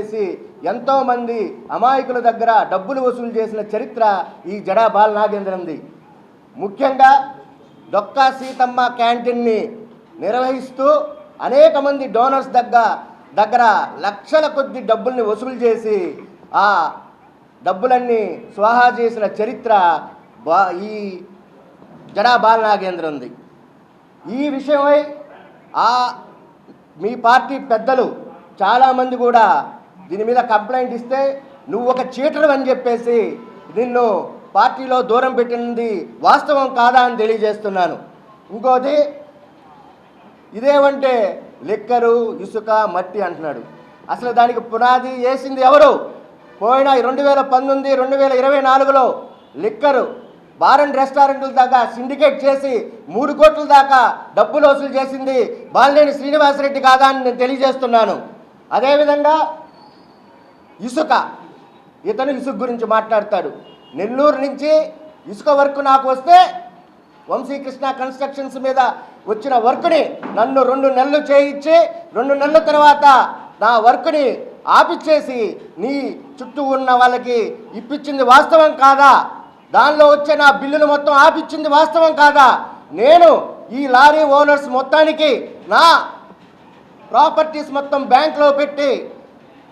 చేసి ఎంతోమంది అమాయకుల దగ్గర డబ్బులు వసూలు చేసిన చరిత్ర ఈ జడా బాల నాగేంద్రంది. ముఖ్యంగా డొక్కా సీతమ్మ క్యాంటీన్ని నిర్వహిస్తూ అనేక మంది డోనర్స్ దగ్గర లక్షల కొద్ది డబ్బుల్ని వసూలు చేసి ఆ డబ్బులన్నీ స్వాహా చేసిన చరిత్ర ఈ జడా బాల నాగేంద్రంది. ఈ విషయమై మీ పార్టీ పెద్దలు చాలామంది కూడా దీని మీద కంప్లైంట్ ఇస్తే నువ్వు ఒక చీటర్ అని చెప్పేసి నిన్ను పార్టీలో దూరం పెట్టినది వాస్తవం కాదా అని తెలియజేస్తున్నాను. ఇంకోటి, ఇదేమంటే లిక్కరు, ఇసుక, మట్టి అంటున్నాడు. అసలు దానికి పునాది వేసింది ఎవరు? పోయిన 2019, 2024లో లిక్కరు బార్ అండ్ రెస్టారెంట్ల దాకా సిండికేట్ చేసి 3 కోట్ల దాకా డబ్బులు వసూలు చేసింది బాలినేని శ్రీనివాసరెడ్డి కాదా అని నేను తెలియజేస్తున్నాను. అదేవిధంగా ఇసుక, ఇతను ఇసుక గురించి మాట్లాడతాడు. నెల్లూరు నుంచి ఇసుక వర్క్ నాకు వస్తే వంశీకృష్ణ కన్స్ట్రక్షన్స్ మీద వచ్చిన వర్క్ని నన్ను 2 నెలలు చేయించి 2 నెలల తర్వాత నా వర్క్ని ఆపిచ్చేసి నీ చుట్టూ ఉన్న వాళ్ళకి ఇప్పించింది వాస్తవం కాదా? దానిలో వచ్చే నా బిల్లులు మొత్తం ఆపిచ్చింది వాస్తవం కాదా? నేను ఈ లారీ ఓనర్స్ మొత్తానికి నా ప్రాపర్టీస్ మొత్తం బ్యాంక్లో పెట్టి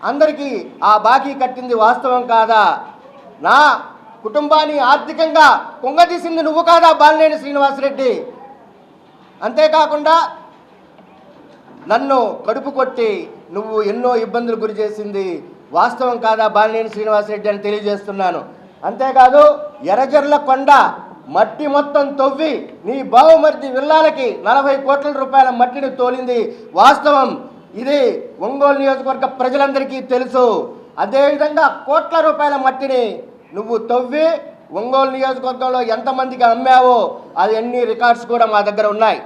అందరికీ ఆ బాకీ కట్టింది వాస్తవం కాదా? నా కుటుంబాన్ని ఆర్థికంగా కుంగదీసింది నువ్వు కాదా బాలినేని శ్రీనివాసరెడ్డి? అంతేకాకుండా నన్ను కడుపు కొట్టి నువ్వు ఎన్నో ఇబ్బందులు గురి చేసింది వాస్తవం కాదా బాలినేని శ్రీనివాసరెడ్డి అని తెలియజేస్తున్నాను. అంతేకాదు, ఎర్రజర్ల కొండ మట్టి మొత్తం తవ్వి నీ బావుమర్ది విల్లాలకి 40 కోట్ల రూపాయల మట్టిని తోలింది వాస్తవం. ఇది ఒంగోలు నియోజకవర్గ ప్రజలందరికీ తెలుసు. అదేవిధంగా కోట్ల రూపాయల మట్టిని నువ్వు తవ్వి ఒంగోలు నియోజకవర్గంలో ఎంతమందికి అమ్మావో అది అన్ని రికార్డ్స్ కూడా మా దగ్గర ఉన్నాయి.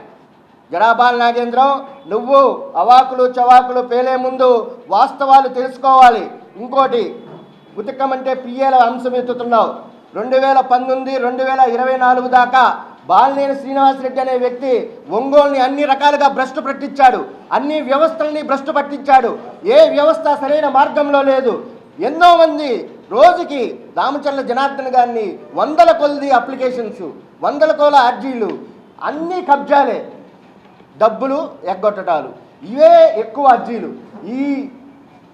జడా బాల నాగేంద్రం, నువ్వు అవాకులు చవాకులు పేలే ముందు వాస్తవాలు తెలుసుకోవాలి. ఇంకోటి, ఉతికమంటే పిఏల అంశం ఎత్తుతున్నావు. 2019, 2024 దాకా బాలినేని శ్రీనివాసరెడ్డి అనే వ్యక్తి ఒంగోలుని అన్ని రకాలుగా భ్రష్టు పట్టించాడు. అన్ని వ్యవస్థల్ని భ్రష్టు పట్టించాడు. ఏ వ్యవస్థ సరైన మార్గంలో లేదు. ఎన్నో మంది రోజుకి దామచర్ల జనార్దన్ గారిని 100 కొలది అప్లికేషన్స్, 100 కోల అర్జీలు, అన్నీ కబ్జాలే, డబ్బులు ఎగ్గొట్టడాలు, ఇవే ఎక్కువ అర్జీలు. ఈ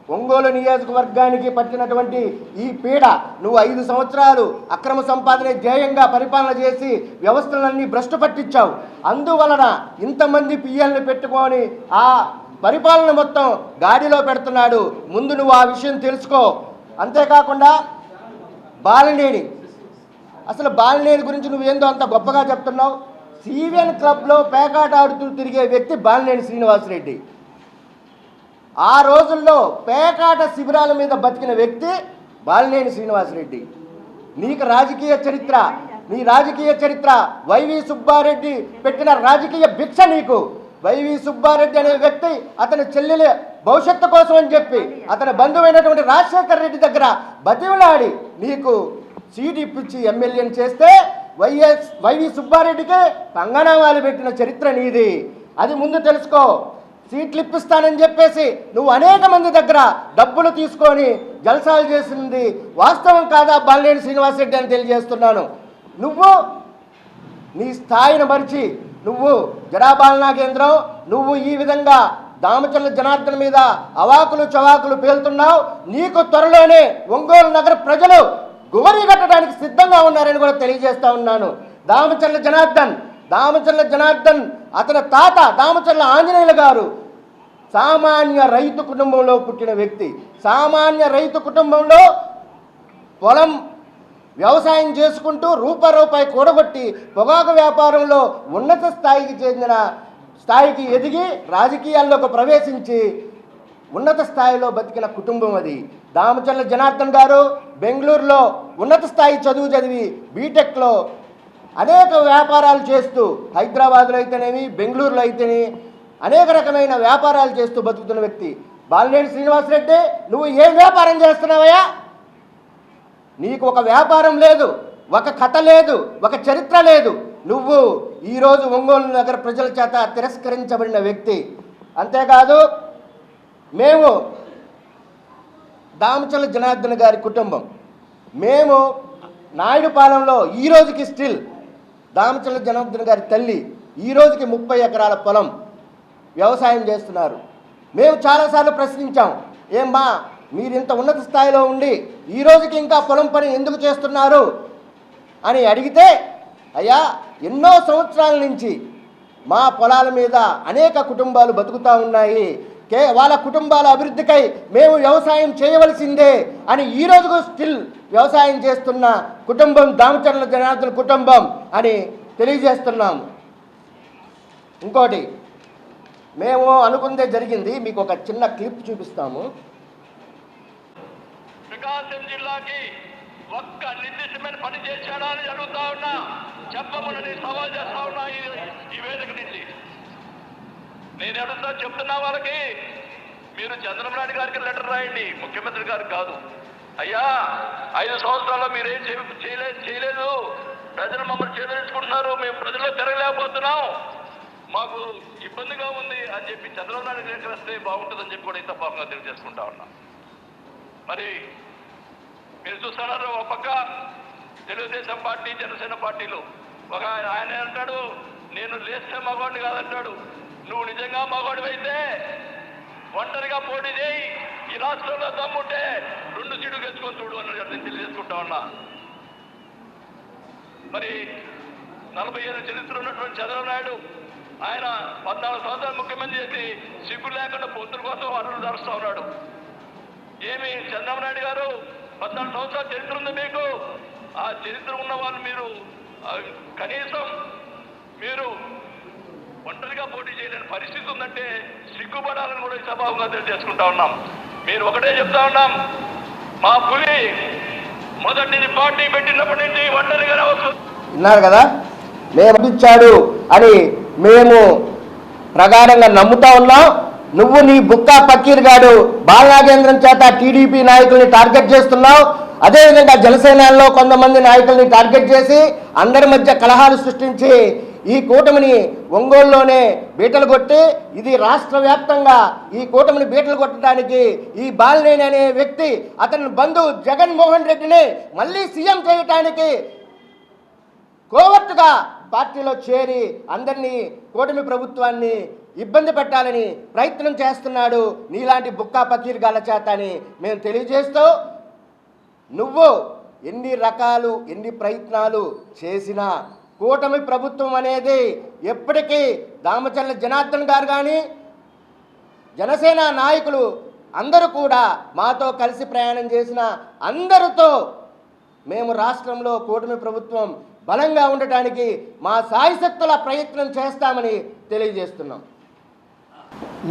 ఒంగోలు నియోజకవర్గానికి పట్టినటువంటి ఈ పీడ, నువ్వు 5 సంవత్సరాలు అక్రమ సంపాదనే ధ్యేయంగా పరిపాలన చేసి వ్యవస్థలన్నీ భ్రష్టు పట్టించావు. అందువలన ఇంతమంది పిఎల్ని పెట్టుకొని ఆ పరిపాలన మొత్తం గాడిలో పెడుతున్నాడు. ముందు నువ్వు ఆ విషయం తెలుసుకో. అంతేకాకుండా బాలినేని, అసలు బాలినేని గురించి నువ్వేందో అంత గొప్పగా చెప్తున్నావు. సివిఎన్ క్లబ్లో పేకాట ఆడుతూ తిరిగే వ్యక్తి బాలినేని శ్రీనివాసరెడ్డి. ఆ రోజుల్లో పేకాట శిబిరాల మీద బతికిన వ్యక్తి బాలినేని శ్రీనివాసరెడ్డి. నీకు రాజకీయ చరిత్ర, నీ రాజకీయ చరిత్ర వైవి సుబ్బారెడ్డి పెట్టిన రాజకీయ భిక్ష నీకు. వైవి సుబ్బారెడ్డి అనే వ్యక్తి అతని చెల్లెల భవిష్యత్తు కోసం అని చెప్పి అతని బంధువైనటువంటి రాజశేఖర్ రెడ్డి దగ్గర బతిమలాడి నీకు సీటు ఇప్పించి ఎమ్మెల్యేని చేస్తే వైవి సుబ్బారెడ్డికి పంగనామాలు పెట్టిన చరిత్ర నీది. అది ముందు తెలుసుకో. సీట్లు ఇప్పిస్తానని చెప్పేసి నువ్వు అనేక మంది దగ్గర డబ్బులు తీసుకొని జల్సాలు చేసింది వాస్తవం కాదా బాలినేని శ్రీనివాసరెడ్డి అని తెలియజేస్తున్నాను. నువ్వు నీ స్థాయిని మరిచి నువ్వు జడా బాల నాగేంద్రం, నువ్వు ఈ విధంగా దామచర్ల జనార్దన్ మీద అవాకులు చవాకులు పేలుతున్నావు. నీకు త్వరలోనే ఒంగోలు నగర ప్రజలు గువరి కట్టడానికి సిద్ధంగా ఉన్నారని కూడా తెలియజేస్తా ఉన్నాను. దామచర్ల జనార్దన్ అతని తాత దామచర్ల ఆంజనేయులు గారు సామాన్య రైతు కుటుంబంలో పుట్టిన వ్యక్తి. సామాన్య రైతు కుటుంబంలో పొలం వ్యవసాయం చేసుకుంటూ రూపాయి కూడగొట్టి పొగాకు వ్యాపారంలో ఉన్నత స్థాయికి ఎదిగి రాజకీయాల్లోకి ప్రవేశించి ఉన్నత స్థాయిలో బతికిన కుటుంబం అది. దామచర్ల జనార్దన్ గారు బెంగళూరులో ఉన్నత స్థాయి చదువు చదివి బీటెక్లో అనేక వ్యాపారాలు చేస్తూ, హైదరాబాద్లో అయితేనేమి బెంగళూరులో అయితేనే అనేక రకమైన వ్యాపారాలు చేస్తూ బతుకుతున్న వ్యక్తి. బాలినేని శ్రీనివాసరెడ్డి, నువ్వు ఏం వ్యాపారం చేస్తున్నావయ్యా? నీకు ఒక వ్యాపారం లేదు, ఒక కథ లేదు, ఒక చరిత్ర లేదు. నువ్వు ఈరోజు ఒంగోలు నగర ప్రజల చేత తిరస్కరించబడిన వ్యక్తి. అంతేకాదు, మేము దామచర్ల జనార్దన్ గారి కుటుంబం. మేము నాయుడుపాలెంలో ఈ రోజుకి స్టిల్ దామచర్ల జనార్దన్ గారి తల్లి ఈ రోజుకి 30 ఎకరాల పొలం వ్యవసాయం చేస్తున్నారు. మేము చాలాసార్లు ప్రశ్నించాం, ఏమ్మా మీరు ఇంత ఉన్నత స్థాయిలో ఉండి ఈ రోజుకి ఇంకా పొలం పని ఎందుకు చేస్తున్నారు అని అడిగితే, అయ్యా ఎన్నో సంవత్సరాల నుంచి మా పొలాల మీద అనేక కుటుంబాలు బతుకుతూ ఉన్నాయి, వాళ్ళ కుటుంబాల అభివృద్ధికై మేము వ్యవసాయం చేయవలసిందే అని ఈ రోజుకు స్టిల్ వ్యవసాయం చేస్తున్న కుటుంబం దామచర్ల జనార్దన్ కుటుంబం అని తెలియజేస్తున్నాము. ఇంకోటి మేము అనుకుందే జరిగింది, మీకు ఒక చిన్న క్లిప్ చూపిస్తాము. ప్రకాశం జిల్లాకి ఒక్క నిర్దిష్టమైన పని చేశాడా అని అడుగుతా ఉన్నా, చెప్పమని సవాల్ చేస్తా ఉన్నా ఈ వేదిక నుంచి. నేను చెప్తున్నా వాళ్ళకి, మీరు చంద్రబాబు నాయుడు గారికి లెటర్ రాయండి, ముఖ్యమంత్రి గారికి కాదు. అయ్యా 5 సంవత్సరాల్లో మీరేం చేయలేదు, ప్రజలు మమ్మల్ని చేదరించుకుంటున్నారు, మేము ప్రజల్లో తిరగలేకపోతున్నాం, మాకు ఇబ్బందిగా ఉంది అని చెప్పి చంద్రబాబు నాయుడు గారికి వస్తే బాగుంటుందని చెప్పి కూడా ఇంత భాగంగా తెలియజేసుకుంటా ఉన్నా. మరి మీరు చూస్తున్నారు, ఒక పక్క తెలుగుదేశం పార్టీ, జనసేన పార్టీలు, ఒక ఆయన అంటాడు నేను లేస్తే మగవాడిని కాదంటాడు. నువ్వు నిజంగా మగవాడివైతే ఒంటరిగా పోటీ చేయి, ఈ రాష్ట్రంలో దమ్ముంటే 2 సీట్లు గెలుచుకొని చూడు అన్నట్టు నేను తెలియజేసుకుంటా ఉన్నా. మరి 40 ఏళ్ళ చరిత్ర ఉన్నటువంటి చంద్రబాబు నాయుడు ఆయన 14 సంవత్సరాలు ముఖ్యమంత్రి చేసి సిగ్గు లేకుండా పొత్తుల కోసం అరువులు జరుస్తూ ఉన్నాడు. ఏమి చంద్రబాబు నాయుడు గారు 14 సంవత్సరాల చరిత్ర ఉంది మీకు, ఆ చరిత్ర ఉన్న వాళ్ళు మీరు కనీసం మీరు ఒంటరిగా పోటీ చేయలేని పరిస్థితి ఉందంటే సిగ్గుపడాలని కూడా ఈ సభాముగా తెలియజేసుకుంటా ఉన్నాం. మీరు ఒకటే చెప్తా ఉన్నాం, మా పులి మొదటి పార్టీ పెట్టినప్పటి నుంచి ఒంటరిగానే వస్తుంది. విన్నారు కదా, మేము పంపించాడు అని మేము ప్రగాఢంగా నమ్ముతా ఉన్నాం. నువ్వు నీ బుక్కా పక్కీర్ గాడు బాలనాగేంద్రం చేత టీడీపీ నాయకుల్ని టార్గెట్ చేస్తున్నావు. అదేవిధంగా జనసేనలో కొంతమంది నాయకుల్ని టార్గెట్ చేసి అందరి మధ్య కలహాలు సృష్టించి ఈ కూటమిని ఒంగోలులోనే బీటలు కొట్టి, ఇది రాష్ట్ర వ్యాప్తంగా ఈ కూటమిని బీటలు కొట్టడానికి ఈ బాలినేని అనే వ్యక్తి అతని బంధువు జగన్మోహన్ రెడ్డిని మళ్ళీ సీఎం చేయటానికి కోవర్టుగా పార్టీలో చేరి అందరినీ కూటమి ప్రభుత్వాన్ని ఇబ్బంది పెట్టాలని ప్రయత్నం చేస్తున్నాడు నీలాంటి బుక్కా పకీర్ గాల చేత అని మేము తెలియజేస్తూ, నువ్వు ఎన్ని ప్రయత్నాలు చేసినా కూటమి ప్రభుత్వం అనేది ఎప్పటికీ దామచర్ల జనార్దన్ గారు కానీ జనసేన నాయకులు అందరూ కూడా మాతో కలిసి ప్రయాణం చేసిన అందరితో మేము రాష్ట్రంలో కూటమి ప్రభుత్వం బలంగా ఉండటానికి మా సాయశక్తుల ప్రయత్నం చేస్తామని తెలియజేస్తున్నాం.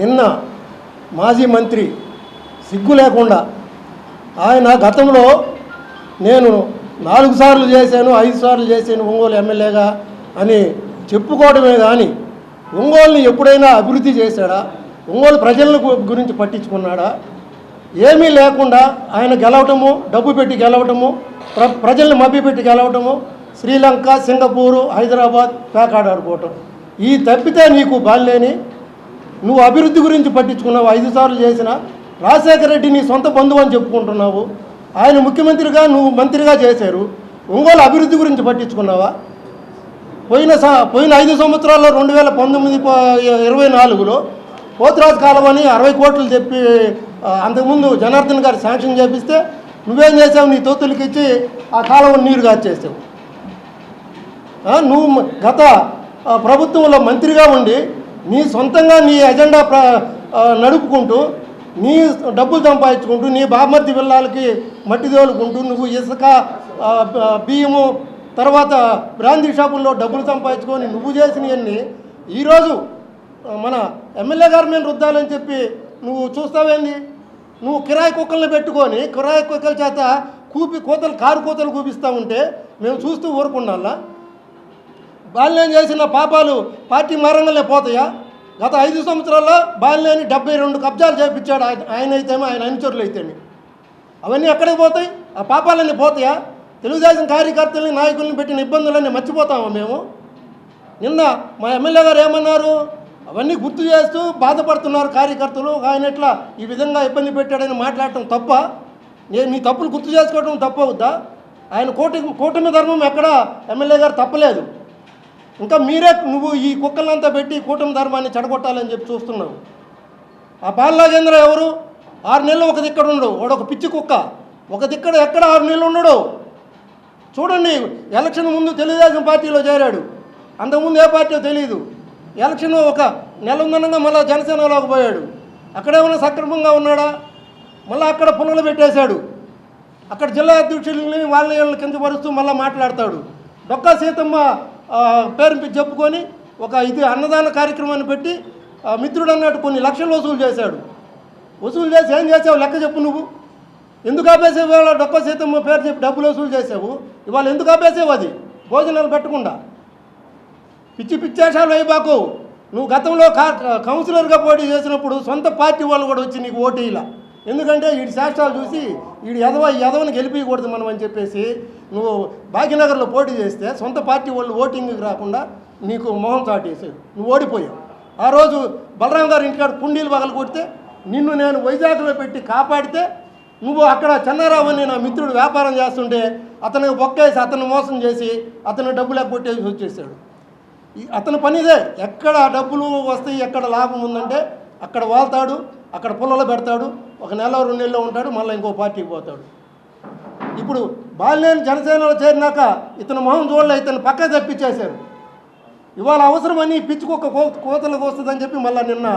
నిన్న మాజీ మంత్రి సిగ్గు లేకుండా ఆయన గతంలో నేను 4 సార్లు చేశాను, 5 సార్లు చేశాను ఒంగోలు ఎమ్మెల్యేగా అని చెప్పుకోవడమే కానీ ఒంగోలుని ఎప్పుడైనా అభివృద్ధి చేశాడా, ఒంగోలు ప్రజల గురించి పట్టించుకున్నాడా? ఏమీ లేకుండా ఆయన గెలవటము, డబ్బు పెట్టి గెలవటము, ప్రజల్ని మభ్యపెట్టి గెలవటము, శ్రీలంక, సింగపూరు, హైదరాబాద్ పేకాడాడుకోవటం, ఈ తప్పితే నీకు బాలేని. నువ్వు అభివృద్ధి గురించి పట్టించుకున్నావు, 5 సార్లు చేసిన. రాజశేఖర రెడ్డి నీ సొంత బంధువు అని చెప్పుకుంటున్నావు, ఆయన ముఖ్యమంత్రిగా నువ్వు మంత్రిగా చేశారు. ఒంగోలు అభివృద్ధి గురించి పట్టించుకున్నావా? పోయిన 5 సంవత్సరాల్లో 2024లో పోతురాజు కాలువని 60 కోట్లు చెప్పి అంతకుముందు జనార్దన్ గారు శాంక్షన్ చేపిస్తే నువ్వేం చేసావు? నీ తోతులకి ఇచ్చి ఆ కాలువని నీరు కాచేసావు. నువ్వు గత ప్రభుత్వంలో మంత్రిగా ఉండి నీ సొంతంగా నీ ఎజెండా నడుపుకుంటూ, నీ డబ్బులు సంపాదించుకుంటూ, నీ బామర్ది పిల్లలకి మట్టి తోలుకుంటూ, నువ్వు ఇసుక, బియ్యము, తర్వాత బ్రాందీ షాపుల్లో డబ్బులు సంపాదించుకొని నువ్వు చేసినవన్నీ ఈరోజు మన ఎమ్మెల్యే గారి మీద రుద్దాలని చెప్పి నువ్వు చూస్తావేంది? నువ్వు కిరాయి కుక్కల్ని పెట్టుకొని కిరాయి కుక్కల చేత కారు కూతలు కూపిస్తూ ఉంటే మేము చూస్తూ ఊరుకున్నాలా? బాలినేని చేసిన పాపాలు పార్టీ మారంగానే పోతాయా? గత 5 సంవత్సరాల్లో బాలినేని 72 కబ్జాలు చేయించాడు ఆయన అయితేమో, ఆయన అనుచరులు అయితేమి. అవన్నీ ఎక్కడికి పోతాయి? ఆ పాపాలన్నీ పోతాయా? తెలుగుదేశం కార్యకర్తలని, నాయకుల్ని పెట్టిన ఇబ్బందులన్నీ మర్చిపోతామా మేము? నిన్న మా ఎమ్మెల్యే గారు ఏమన్నారు? అవన్నీ గుర్తు చేస్తూ బాధపడుతున్నారు కార్యకర్తలు, ఆయన ఎట్లా ఈ విధంగా ఇబ్బంది పెట్టాడని మాట్లాడటం తప్ప. నీ తప్పులు గుర్తు చేసుకోవడం తప్పు అవుద్దా? ఆయన కూటమి ధర్మం ఎక్కడ ఎమ్మెల్యే గారు తప్పలేదు. ఇంకా మీరే నువ్వు ఈ కుక్కలంతా పెట్టి కూటమి ధర్మాన్ని చెడగొట్టాలని చెప్పి చూస్తున్నావు. ఆ బాలనాగేంద్ర ఎవరు? 6 నెలలు ఒక దిక్కడ ఉండడు. వాడు ఒక పిచ్చి కుక్క. ఒక దిక్కడ ఎక్కడ 6 నెలలు ఉండడు. చూడండి, ఎలక్షన్ ముందు తెలుగుదేశం పార్టీలో చేరాడు. అంతకుముందు ఏ పార్టీయో తెలియదు. ఎలక్షన్ ఒక నెల ఉందనగా మళ్ళీ జనసేనలోకి పోయాడు. అక్కడేమైనా సక్రమంగా ఉన్నాడా? మళ్ళీ అక్కడ పుల్లలు పెట్టేశాడు. అక్కడ జిల్లా అధ్యక్షుల్ని వాళ్ళని కించపరుస్తూ మళ్ళీ మాట్లాడతాడు. డొక్కా సీతమ్మ పేరు చెప్పుకొని ఒక ఇది అన్నదాన కార్యక్రమాన్ని పెట్టి మిత్రుడు అన్నట్టు కొన్ని లక్షలు వసూలు చేశాడు. వసూలు చేసి ఏం చేసావు లెక్క చెప్పు. నువ్వు ఎందుకు ఆపేసావు? ఇవాళ డొక్కా సీతమ్మ పేరు చెప్పి డబ్బులు వసూలు చేసావు. ఇవాళ ఎందుకు ఆపేసావు? అది భోజనాలు పెట్టకుండా పిచ్చి పిచ్చేషాలు అయిపోకు. నువ్వు గతంలో కౌన్సిలర్గా పోటీ చేసినప్పుడు సొంత పార్టీ వాళ్ళు కూడా వచ్చి నీకు ఓటు ఇలా. ఎందుకంటే వీడి శాస్త్రాలు చూసి ఈ ఎదవని గెలిపించకూడదు మనం అని చెప్పేసి నువ్వు భాగ్యనగర్లో పోటీ చేస్తే సొంత పార్టీ వాళ్ళు ఓటింగ్కి రాకుండా నీకు మొహం చాటేసాడు. నువ్వు ఓడిపోయావు. ఆ రోజు బలరాం గారు ఇంటికాడ కుండీలు పగలు కొడితే నిన్ను నేను వైజాగ్లో పెట్టి కాపాడితే నువ్వు అక్కడ చెన్నారావు అని నా మిత్రుడు వ్యాపారం చేస్తుంటే అతనికి బొక్కేసి అతను మోసం చేసి అతను డబ్బులు కొట్టేసి వచ్చేసాడు. అతని పనిదే. ఎక్కడ డబ్బులు వస్తాయి, ఎక్కడ లాభం ఉందంటే అక్కడ వాళ్తాడు, అక్కడ పుల్లలు పెడతాడు. ఒక నెల 2 నెలల్లో ఉంటాడు, మళ్ళీ ఇంకో పార్టీకి పోతాడు. ఇప్పుడు బాలినేని జనసేనలో చేరినాక ఇతను మొహం చూడలే, ఇతను పక్క తప్పించేశారు. ఇవాళ అవసరమని పిచ్చుకొక్క కోతలకు వస్తుందని చెప్పి మళ్ళీ నిన్న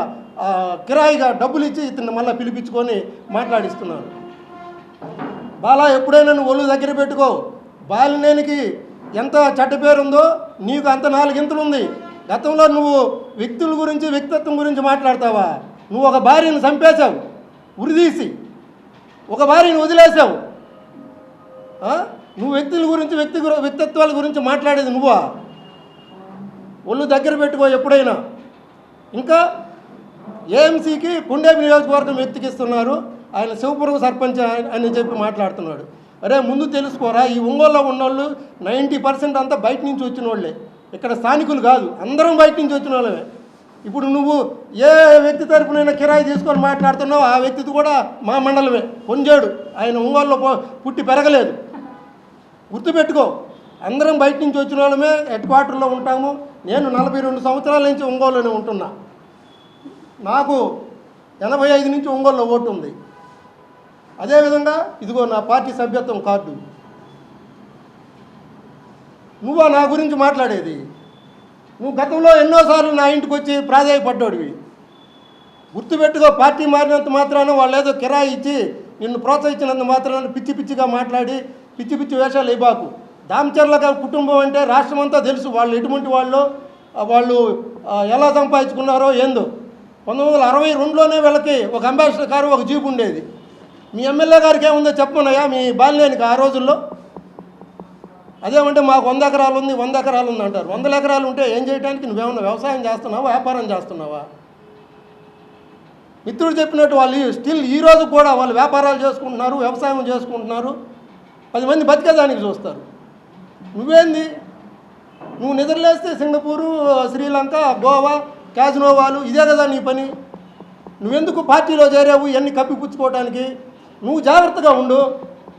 కిరాయిగా డబ్బులు ఇచ్చి ఇతన్ని మళ్ళీ పిలిపించుకొని మాట్లాడిస్తున్నారు. బాలా, ఎప్పుడైనా నువ్వు ఒళ్ళు దగ్గర పెట్టుకో. బాలినేనికి ఎంత చెడ్డ పేరుందో నీకు అంత 4 ఇంతలు ఉంది. గతంలో నువ్వు వ్యక్తుల గురించి వ్యక్తిత్వం గురించి మాట్లాడతావా? నువ్వు ఒక భార్యను చంపేశావు ఉరిదీసి, ఒక భార్యను వదిలేసావు. నువ్వు వ్యక్తుల గురించి వ్యక్తిత్వాల గురించి మాట్లాడేది నువ్వా? ఒళ్ళు దగ్గర పెట్టుకో ఎప్పుడైనా. ఇంకా ఏఎంసీకి కుండేపి నియోజకవర్గం ఎత్తికిస్తున్నారు. ఆయన శివపురం సర్పంచ్ అని చెప్పి మాట్లాడుతున్నాడు. అరే ముందు తెలుసుకోరా, ఈ ఒంగోలులో ఉన్నోళ్ళు 90% అంతా బయట నుంచి వచ్చిన వాళ్ళే, ఇక్కడ స్థానికులు కాదు, అందరం బయట నుంచి వచ్చిన వాళ్ళమే. ఇప్పుడు నువ్వు ఏ వ్యక్తి తరపునైనా కిరాయి తీసుకొని మాట్లాడుతున్నావు, ఆ వ్యక్తిది కూడా మా మండలమే, పొంజాడు. ఆయన ఒంగోలులో పుట్టి పెరగలేదు. గుర్తుపెట్టుకో, అందరం బయట నుంచి వచ్చిన వాళ్ళమే, హెడ్ క్వార్టర్లో ఉంటాము. నేను 42 సంవత్సరాల నుంచి ఒంగోలులోనే ఉంటున్నా. నాకు 85 నుంచి ఒంగోలులో ఓటు ఉంది. అదేవిధంగా ఇదిగో నా పార్టీ సభ్యత్వం కార్డు. నువ్వా నా గురించి మాట్లాడేది? నువ్వు గతంలో ఎన్నోసార్లు నా ఇంటికి వచ్చి ప్రాధాయపడ్డాడివి. గుర్తుపెట్టుకో, పార్టీ మారినంత మాత్రాన వాళ్ళు ఏదో కిరాయి ఇచ్చి నిన్ను ప్రోత్సహించినంత మాత్రాన పిచ్చి పిచ్చిగా మాట్లాడి పిచ్చి పిచ్చి వేషాలు ఇవ్వకు. దామచర్ల కుటుంబం అంటే రాష్ట్రం అంతా తెలుసు. వాళ్ళు ఎటువంటి వాళ్ళు ఎలా సంపాదించుకున్నారో ఏందో. 1962లోనే వీళ్ళకి ఒక అంబాసిడర్ కారు, ఒక జీప్ ఉండేది. మీ ఎమ్మెల్యే గారికి ఏముందో చెప్పమన్నాయా మీ బాలినేనికి ఆ రోజుల్లో? అదేమంటే మాకు 100 ఎకరాలు ఉంది, 100 ఎకరాలు ఉంది అంటారు. 100 ఎకరాలు ఉంటే ఏం చేయడానికి? నువ్వేమన్నా వ్యవసాయం చేస్తున్నావా, వ్యాపారం చేస్తున్నావా? మిత్రుడు చెప్పినట్టు వాళ్ళు స్టిల్ ఈ రోజు కూడా వాళ్ళు వ్యాపారాలు చేసుకుంటున్నారు, వ్యవసాయం చేసుకుంటున్నారు. 10 మంది బతికేదానికి చూస్తారు. నువ్వేంది? నువ్వు నిద్రలేస్తే సింగపూరు, శ్రీలంక, గోవా, క్యాజినోవాలు, ఇదే కదా నీ పని. నువ్వెందుకు పార్టీలో చేరావు? ఇవన్నీ కప్పిపుచ్చుకోవడానికి. నువ్వు జాగ్రత్తగా ఉండు.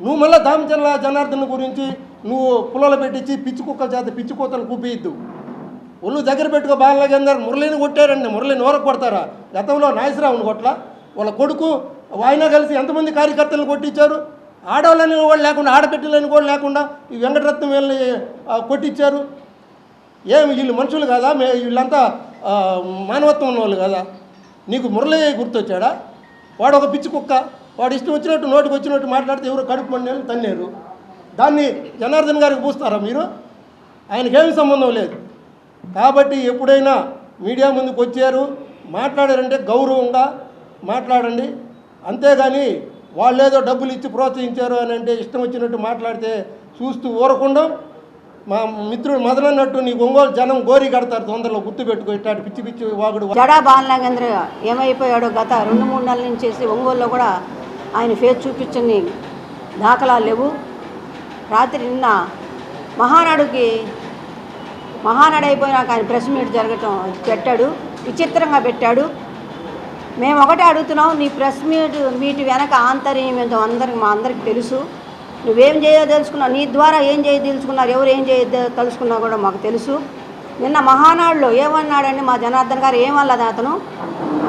నువ్వు మళ్ళీ దామచర్ల జనార్దన్ గురించి నువ్వు పుల్లలు పెట్టించి పిచ్చి కుక్కల చేత పిచ్చి కూతలు కూపియద్దు. ఒళ్ళు దగ్గర పెట్టుకో. బాలనాగేందర్ మురళిని కొట్టారండి. మురళిని నోరకు కొడతారా? గతంలో నాగేశ్వరరావుని కొట్ల, వాళ్ళ కొడుకు ఆయన కలిసి ఎంతమంది కార్యకర్తలను కొట్టించారు? ఆడవాళ్ళని వాళ్ళు లేకుండా, ఆడపెట్టలేని కూడా లేకుండా ఈ వెంకటరత్నం వీళ్ళని కొట్టించారు. ఏమి వీళ్ళు మనుషులు కదా? వీళ్ళంతా మానవత్వం ఉన్నవాళ్ళు కదా? నీకు మురళి గుర్తొచ్చాడా? వాడు ఒక పిచ్చి కుక్క. వాడు ఇష్టం వచ్చినట్టు నోటికి వచ్చినట్టు మాట్లాడితే ఎవరు కడుపు మండేళ్ళు తన్నేరు. దాన్ని జనార్దన్ గారికి పూస్తారా మీరు? ఆయనకేమి సంబంధం లేదు. కాబట్టి ఎప్పుడైనా మీడియా ముందుకు వచ్చారు, మాట్లాడారంటే గౌరవంగా మాట్లాడండి. అంతేగాని వాళ్ళేదో డబ్బులు ఇచ్చి ప్రోత్సహించారు అని అంటే ఇష్టం వచ్చినట్టు మాట్లాడితే చూస్తూ ఊరకుండా మా మిత్రుడు మొదలన్నట్టు నీ ఒంగోలు జనం గోరి కడతారు తొందరలో. గుర్తుపెట్టుకో, ఇట్లాంటి పిచ్చి పిచ్చి వాగుడు. జడా బాలనాగేంద్ర ఏమైపోయాడో గత 2-3 నెలల నుంచి ఒంగోలులో కూడా ఆయన ఫేస్ చూపించని దాఖలాలు లేవు. రాత్రి నిన్న మహానాడు అయిపోయినాక ఆయన ప్రెస్ మీట్ పెట్టాడు. విచిత్రంగా పెట్టాడు. మేము ఒకటే అడుగుతున్నాం, నీ ప్రెస్ మీట్ వెనక ఆంతర్యం ఏంటో మా అందరికి తెలుసు. నువ్వేం తెలుసుకున్నావు, నీ ద్వారా ఏం తెలుసుకున్నారు, ఎవరు ఏం తెలుసుకున్నా కూడా మాకు తెలుసు. నిన్న మహానాడులో ఏమన్నాడండి మా జనార్దన్ గారు, ఏమన్నది అతను,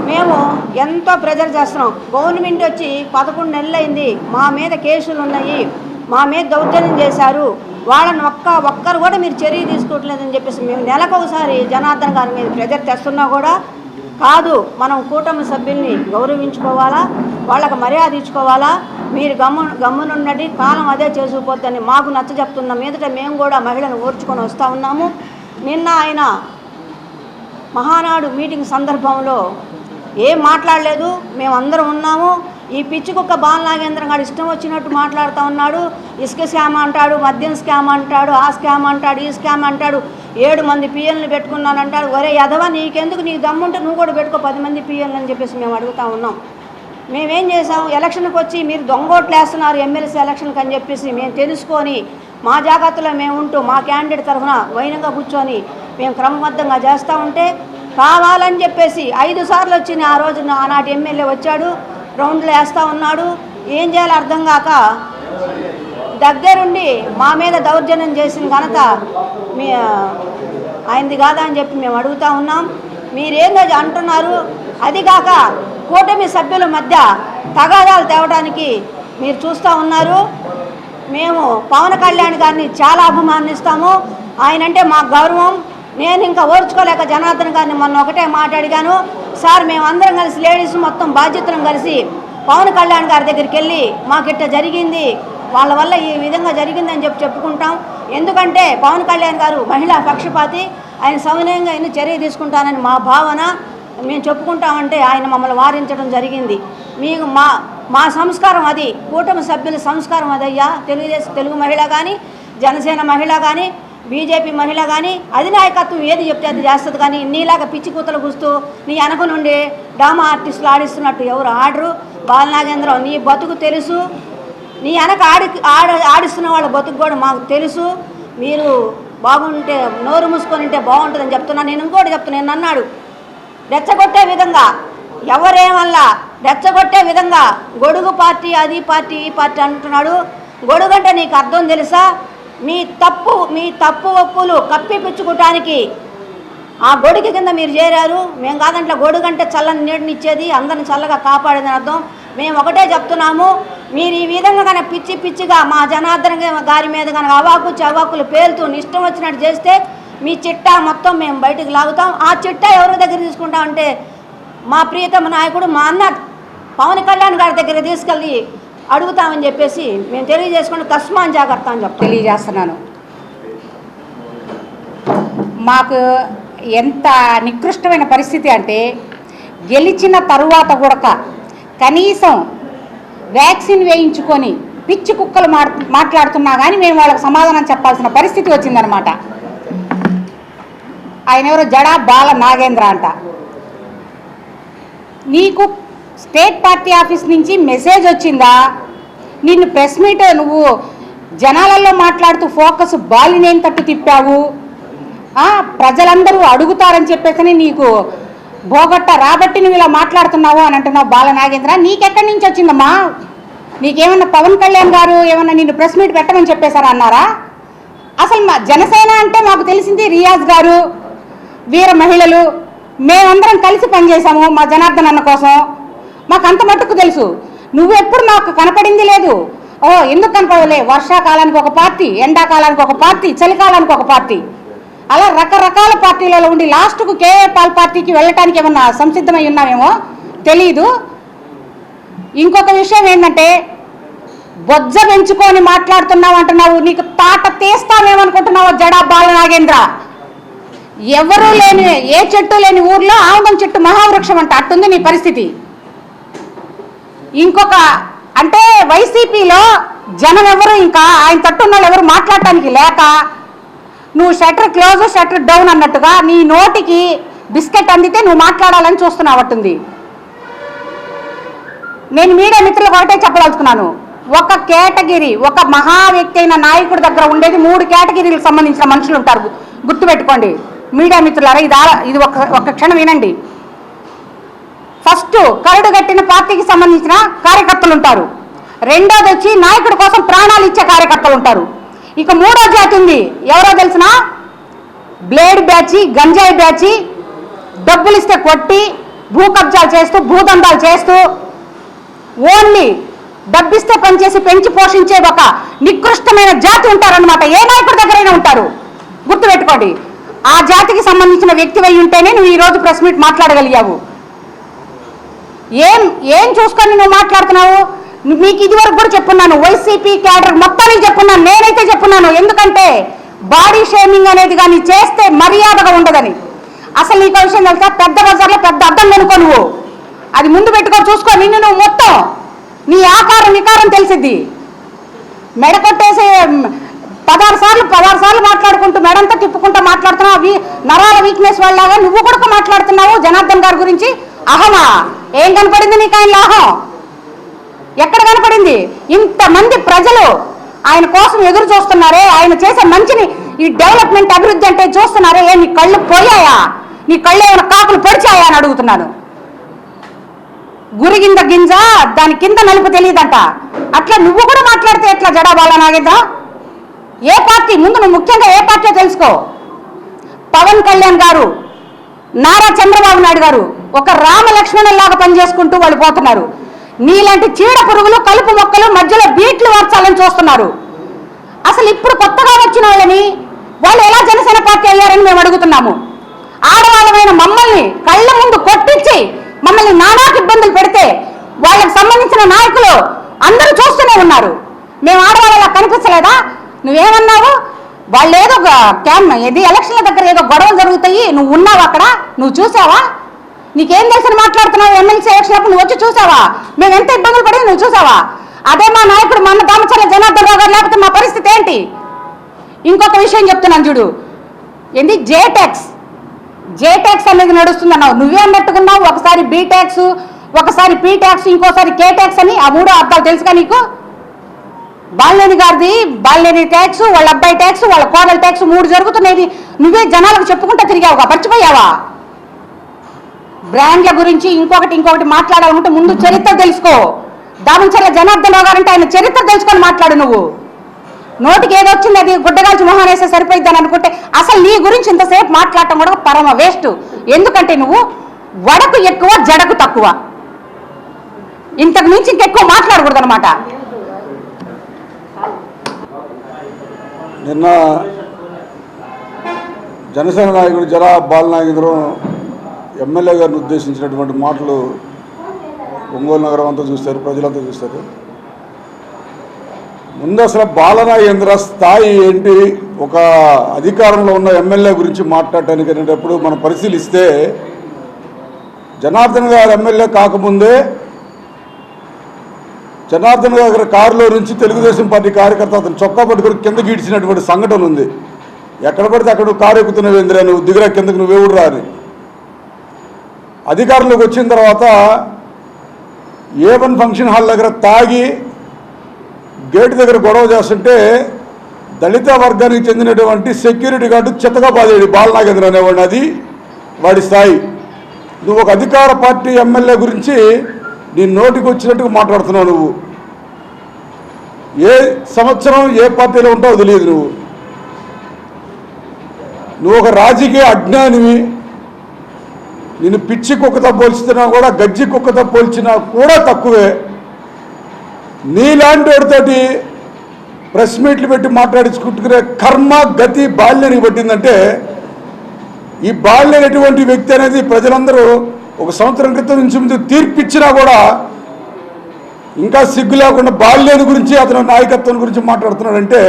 మేము ఎంతో ప్రెజర్ చేస్తున్నాం, గవర్నమెంట్ వచ్చి 11 నెలలు అయింది, మా మీద కేసులు ఉన్నాయి, మా మీద దౌర్జన్యం చేశారు, వాళ్ళని ఒక్కరు కూడా మీరు చర్య తీసుకోవట్లేదని చెప్పేసి మేము నెలకొకసారి జనార్దన్ గారి మీద ప్రెజర్ తెస్తున్నా కూడా కాదు, మనం కూటమి సభ్యుల్ని గౌరవించుకోవాలా, వాళ్ళకి మర్యాద ఇచ్చుకోవాలా, మీరు గమ్మునున్నది కాలం అదే చేసుకుపోద్దని మాకు నచ్చ చెప్తున్న మీదట మేము కూడా మహిళను ఓర్చుకొని వస్తూ ఉన్నాము. నిన్న ఆయన మహానాడు మీటింగ్ సందర్భంలో ఏం మాట్లాడలేదు, మేమందరం ఉన్నాము. ఈ పిచ్చి కుక్క బాలనాగేంద్రం గారు ఇష్టం వచ్చినట్టు మాట్లాడుతూ ఉన్నాడు. ఇసుక స్కామ్ అంటాడు, మద్యం స్కామ్ అంటాడు, ఆ స్కామ్ అంటాడు, ఈ స్కామ్ అంటాడు, 7 మంది పిఎల్ని పెట్టుకున్నానంటాడు. ఒరే యదవా, నీకెందుకు, నీకు దమ్ముంటే నువ్వు కూడా పెట్టుకో 10 మంది పిఎల్ని అని చెప్పేసి మేము అడుగుతూ ఉన్నాం. మేమేం చేసాం, ఎలక్షన్కి వచ్చి మీరు దొంగోట్లు వేస్తున్నారు ఎమ్మెల్సీ ఎలక్షన్కి అని చెప్పేసి మేము తెలుసుకొని మా జాగ్రత్తలో మేము ఉంటూ మా క్యాండిడేట్ తరఫున వైనంగా కూర్చొని మేము క్రమబద్ధంగా చేస్తూ ఉంటే కావాలని చెప్పేసి 5 సార్లు వచ్చి ఆ రోజు ఆనాటి ఎమ్మెల్యే వచ్చాడు, రౌండ్లు వేస్తూ ఉన్నాడు. ఏం చేయాలో అర్థం కాక దగ్గరుండి మా మీద దౌర్జన్యం చేసిన ఘనత ఆయనది కాదా అని చెప్పి మేము అడుగుతూ ఉన్నాం. మీరేందో అంటున్నారు, అది కాక కూటమి సభ్యుల మధ్య తగాదాలు తేవడానికి మీరు చూస్తూ ఉన్నారు. మేము పవన్ కళ్యాణ్ గారిని చాలా అభిమానిస్తాము, ఆయనంటే మా గౌరవం. నేను ఇంకా ఓర్చుకోలేక జనార్దన్ గారిని మొన్న ఒకటే మాట్లాడిగాను, సార్ మేమందరం కలిసి లేడీస్ మొత్తం బాధ్యతలను కలిసి పవన్ కళ్యాణ్ గారి దగ్గరికి వెళ్ళి మాకిట్ట జరిగింది, వాళ్ళ వల్ల ఈ విధంగా జరిగిందని చెప్పుకుంటాం. ఎందుకంటే పవన్ కళ్యాణ్ గారు మహిళా పక్షపాతి, ఆయన సవినయంగా ఎన్ని చర్య తీసుకుంటానని మా భావన. మేము చెప్పుకుంటామంటే ఆయన మమ్మల్ని వారించడం జరిగింది. మీకు మా సంస్కారం అది, కూటమి సభ్యుల సంస్కారం అదయ్యా. తెలుగు మహిళ కానీ, జనసేన మహిళ కానీ, బీజేపీ మహిళ కానీ అధినాయకత్వం ఏది చెప్తే అది చేస్తుంది. కానీ నీలాగా పిచ్చి కూతలు కూస్తూ నీ వెనక నుండి డ్రామా ఆర్టిస్టులు ఆడిస్తున్నట్టు ఎవరు ఆడరు. బాలనాగేంద్రం, నీ బతుకు తెలుసు, నీ వెనక ఆడిస్తున్న వాళ్ళ బతుకు కూడా మాకు తెలుసు. మీరు బాగుంటే నోరు మూసుకొని ఉంటే బాగుంటుందని చెప్తున్నాను. నేను ఇంకోటి చెప్తున్నాను, అన్నాడు రెచ్చగొట్టే విధంగా, ఎవరేమల్లా రెచ్చగొట్టే విధంగా గొడుగు పార్టీ, అది పార్టీ, ఈ పార్టీ అంటున్నాడు. గొడుగంటే నీకు అర్థం తెలుసా? మీ తప్పు ఒప్పులు కప్పిపుచ్చుకోవటానికి ఆ గొడుగు కింద మీరు చేరారు. మేము కాదంటే గొడుగంటే చల్లని నీడనిచ్చేది, అందరిని చల్లగా కాపాడేదని అర్థం. మేము ఒకటే చెప్తున్నాము, మీరు ఈ విధంగా కనుక పిచ్చిగా మా జనార్దన్ గారి మీద కనుక అవాకు చవాకులు పేలుతూ ఇష్టం వచ్చినట్టు చేస్తే మీ చిట్టా మొత్తం మేము బయటకు లాగుతాం. ఆ చిట్టా ఎవరి దగ్గర తీసుకుంటామంటే మా ప్రియతమ నాయకుడు మా అన్న పవన్ కళ్యాణ్ గారి దగ్గర తీసుకెళ్ళి అడుగుతామని చెప్పేసి మేము తెలియజేసుకుంటే తస్మాన్ జాగ్రత్త అని చెప్పి తెలియజేస్తున్నాను. మాకు ఎంత నికృష్టమైన పరిస్థితి అంటే, గెలిచిన తరువాత కూడా కనీసం వ్యాక్సిన్ వేయించుకొని పిచ్చి కుక్కలు మాట్లాడుతున్నా కానీ మేము వాళ్ళకి సమాధానం చెప్పాల్సిన పరిస్థితి వచ్చిందనమాట. ఆయన ఎవరో జడా బాల నాగేంద్ర అంట. నీకు స్టేట్ పార్టీ ఆఫీస్ నుంచి మెసేజ్ వచ్చిందా? నిన్ను ప్రెస్ మీట్ నువ్వు జనాలలో మాట్లాడుతూ ఫోకస్ బాలినేం తట్టు తిప్పావు, ప్రజలందరూ అడుగుతారని చెప్పేసి నీకు బోగట్ట రాబట్టి నువ్వు ఇలా మాట్లాడుతున్నావు అని అంటున్నావు. బాల నాగేంద్ర, నీకెక్కడి నుంచి వచ్చిందమ్మా? నీకేమన్నా పవన్ కళ్యాణ్ గారు ఏమన్నా నిన్ను ప్రెస్ మీట్ పెట్టమని చెప్పేశారా అన్నారా? అసలు మా జనసేన అంటే మాకు తెలిసింది రియాజ్ గారు, వీర మహిళలు, మేమందరం కలిసి పనిచేసాము మా జనార్దన్ అన్న కోసం. మాకు అంత మట్టుకు తెలుసు. నువ్వెప్పుడు నాకు కనపడింది లేదు. ఎందుకు కనపడలే? వర్షాకాలానికి ఒక పార్టీ, ఎండాకాలానికి ఒక పార్టీ, చలికాలానికి ఒక పార్టీ, అలా రకరకాల పార్టీలలో ఉండి లాస్ట్కు కేఏ పాల్ పార్టీకి వెళ్ళటానికి ఏమన్నా సంసిద్ధమై ఉన్నామేమో తెలీదు. ఇంకొక విషయం ఏంటంటే, బొజ్జ పెంచుకొని మాట్లాడుతున్నావు అంటున్నావు. నీకు తాట తీస్తామేమనుకుంటున్నావు జడా బాల నాగేంద్ర? ఎవరూ లేని, ఏ చెట్టు లేని ఊర్లో ఆముదం చెట్టు మహావృక్షం అంట, అట్టుంది నీ పరిస్థితి. ఇంకొక అంటే వైసీపీలో జనం ఎవరు, ఇంకా ఆయన తట్టున్న వాళ్ళు ఎవరు మాట్లాడటానికి లేక నువ్వు షట్టర్ క్లోజ్ షట్టర్ డౌన్ అన్నట్టుగా నీ నోటికి బిస్కెట్ అందితే నువ్వు మాట్లాడాలని చూస్తున్నావట్టుంది. నేను మీడియా మిత్రులకు ఒకటే చెప్పదలుచుకున్నాను, ఒక కేటగిరీ, ఒక మహా వ్యక్తి అయిన నాయకుడి దగ్గర ఉండేది 3 కేటగిరీలకు సంబంధించిన మనుషులు ఉంటారు. గుర్తుపెట్టుకోండి మీడియా మిత్రులారా, ఇది ఒక క్షణం వినండి. ఫస్ట్ కరడు కట్టిన పార్టీకి సంబంధించిన కార్యకర్తలు ఉంటారు. రెండోది వచ్చి నాయకుడి కోసం ప్రాణాలు ఇచ్చే కార్యకర్తలు ఉంటారు. ఇక మూడో జాతి ఉంది, ఎవరో తెలిసిన బ్లేడ్ బ్యాచి, గంజాయి బ్యాచి, డబ్బులు ఇస్తే కొట్టి భూ కబ్జాలు చేస్తూ భూదందాలు చేస్తూ ఓన్లీ డబ్బిస్తే పనిచేసి పెంచి పోషించే ఒక నికృష్టమైన జాతి ఉంటారనమాట. ఏ నాయకుడి దగ్గరైనా ఉంటారు, గుర్తుపెట్టుకోండి. ఆ జాతికి సంబంధించిన వ్యక్తి అయి ఉంటేనే నువ్వు ఈరోజు ప్రెస్ మీట్ మాట్లాడగలిగావు. ఏం చూసుకొని నువ్వు మాట్లాడుతున్నావు? మీకు ఇదివరకు కూడా చెప్పున్నాను, వైసీపీ క్యాడర్ మొత్తానికి చెప్పున్నాను, నేనైతే చెప్పున్నాను. ఎందుకంటే బాడీ షేమింగ్ అనేది కానీ చేస్తే మర్యాదగా ఉండదని. అసలు నీకు విషయం తెలుసా, పెద్ద బజార్లో పెద్ద అద్దం కొనుక్కో, నువ్వు అది ముందు పెట్టుకొని చూసుకో. నిన్ను నువ్వు మొత్తం నీ ఆకారం నికారం తెలిసిద్ది. మెడ కొట్టేసే 16 సార్లు మాట్లాడుకుంటూ మెడంతా తిప్పుకుంటూ మాట్లాడుతున్నావు. అవి నరాల వీక్నెస్ వాళ్ళలాగా నువ్వు కూడా మాట్లాడుతున్నావు జనార్దన్ గారి గురించి. అహమా ఏం కనపడింది నీకు ఆయనలో అహం? ఎక్కడ కనపడింది? ఇంతమంది ప్రజలు ఆయన కోసం ఎదురు చూస్తున్నారే, ఆయన చేసే మంచిని, ఈ డెవలప్మెంట్ అభివృద్ధి అంటే చూస్తున్నారే, నీ కళ్ళు పోయాయా? నీ కళ్ళు ఏమైనా కాకులు పొడిచాయా అని అడుగుతున్నాను. గురిగింద గింజ దాని కింద నలుపు తెలియదంట. అట్లా నువ్వు కూడా మాట్లాడితే ఎట్లా జడాబాల నాగేదా? ఏ పార్టీ ముందు నువ్వు ముఖ్యంగా ఏ పార్టీ తెలుసుకో. పవన్ కళ్యాణ్ గారు, నారా చంద్రబాబు నాయుడు గారు ఒక రామలక్ష్మణుల్లాగా పనిచేసుకుంటూ వాళ్ళు పోతున్నారు. నీలాంటి చీడ పురుగులు, కలుపు మొక్కలు మధ్యలో బీట్లు మార్చాలని చూస్తున్నారు. అసలు ఇప్పుడు కొత్తగా వచ్చిన వాళ్ళని వాళ్ళు ఎలా జనసేన పార్టీ అయ్యారని మేము అడుగుతున్నాము. ఆడవాళ్ళమైన మమ్మల్ని కళ్ళ ముందు కొట్టించి మమ్మల్ని నానాకు ఇబ్బందులు పెడితే వాళ్ళకి సంబంధించిన నాయకులు అందరూ చూస్తూనే ఉన్నారు. మేము ఆడవాళ్ళలా కనిపించలేదా? నువ్వేమన్నావు? వాళ్ళు ఏదో ఏది ఎలక్షన్ల దగ్గర ఏదో గొడవలు జరుగుతాయి, నువ్వు ఉన్నావు అక్కడ, నువ్వు చూసావా? నీకేం తెలిసి మాట్లాడుతున్నావు? ఎమ్మెల్సీ ఎలక్షన్ అప్పుడు నువ్వు వచ్చి చూసావా? మేము ఎంత ఇబ్బందులు పడి నువ్వు చూసావా? అదే మా నాయకుడు మన దామచర్ల జనార్దన్ రావు గారు లేకపోతే మా పరిస్థితి ఏంటి? ఇంకొక విషయం చెప్తున్నాను చూడు, ఏంటి జేటాక్స్ అనేది నడుస్తుందన్నావు. నువ్వే అన్నట్టుకున్నావు. ఒకసారి బీ ట్యాక్స్, ఒకసారి పీ ట్యాక్స్, ఇంకోసారి కే ట్యాక్స్ అని. ఆ మూడో అర్థాలు తెలుసుగా నీకు? బాలినేని గారిది బాలినేని ట్యాక్స్, వాళ్ళ అబ్బాయి ట్యాక్స్, వాళ్ళ కోడల ట్యాక్స్ 3 జరుగుతున్నది. నువ్వే జనాలకు చెప్పుకుంటా తిరిగావుగా, మర్చిపోయావా? బ్రాండ్ల గురించి ఇంకొకటి మాట్లాడాలనుకుంటే ముందు చరిత్ర తెలుసుకో. దామచర్ల జనార్దన్ రావు గారంటే ఆయన చరిత్ర తెలుసుకొని మాట్లాడు. నువ్వు నోటికి ఏదో వచ్చింది అది గుడ్డగాల్చి మొహం వేస్తే సరిపోయిద్దని అనుకుంటే అసలు నీ గురించి ఇంతసేపు మాట్లాడటం కూడా పరమ వేస్ట్. ఎందుకంటే నువ్వు వడకు ఎక్కువ, జడకు తక్కువ. ఇంతకు మించి ఇంకెక్కువ మాట్లాడకూడదు అనమాట. నిన్న జనసేన నాయకుడు జరా బాలనాగేంద్రం ఎమ్మెల్యే గారిని ఉద్దేశించినటువంటి మాటలు ఒంగోలు నగరం అంతా చూస్తారు, ప్రజలంతా చూస్తారు. ముందు అసలు బాలనాగేంద్ర స్థాయి ఏంటి, ఒక అధికారంలో ఉన్న ఎమ్మెల్యే గురించి మాట్లాడటానికి అనేటప్పుడు మనం పరిశీలిస్తే జనార్దన్ గారు ఎమ్మెల్యే కాకముందే జనార్దన్ గారి కారులో నుంచి తెలుగుదేశం పార్టీ కార్యకర్త అతను చొక్కా పట్టుకొని కింద గీడ్చినటువంటి సంఘటన ఉంది. ఎక్కడ పడితే అక్కడ కారు ఎక్కుతున్నావు ఏంద్రా, నువ్వు దిగురా కిందకు, నువ్వెవడు రా అని. అధికారంలోకి వచ్చిన తర్వాత A1 ఫంక్షన్ హాల్ దగ్గర తాగి గేటు దగ్గర గొడవ చేస్తుంటే దళిత వర్గానికి చెందినటువంటి సెక్యూరిటీ గార్డు చెత్తగా బాధేడు బాలనాగేంద్ర అనేవాడిని. అది వాడి స్థాయి. నువ్వు ఒక అధికార పార్టీ ఎమ్మెల్యే గురించి నీ నోటికి వచ్చినట్టుగా మాట్లాడుతున్నావు. ఏ సంవత్సరం ఏ పార్టీలో ఉంటావో తెలియదు. నువ్వు ఒక రాజకీయ అజ్ఞానివి. నిన్ను పిచ్చి కుక్కతో పోల్చినా కూడా, గజ్జి కుక్కతో పోల్చినా కూడా తక్కువే. నీలాంటి వాడితోటి ప్రెస్ మీట్లు పెట్టి మాట్లాడించుకుంటుకునే కర్మ గతి బాల్యానికి పట్టిందంటే, ఈ బాల్యం ఎటువంటి వ్యక్తి అనేది ప్రజలందరూ 1 సంవత్సరం క్రితం నుంచి ముందు తీర్పిచ్చినా కూడా ఇంకా సిగ్గు లేకుండా బాల్యాన్ని గురించి, అతని నాయకత్వం గురించి మాట్లాడుతున్నాడంటే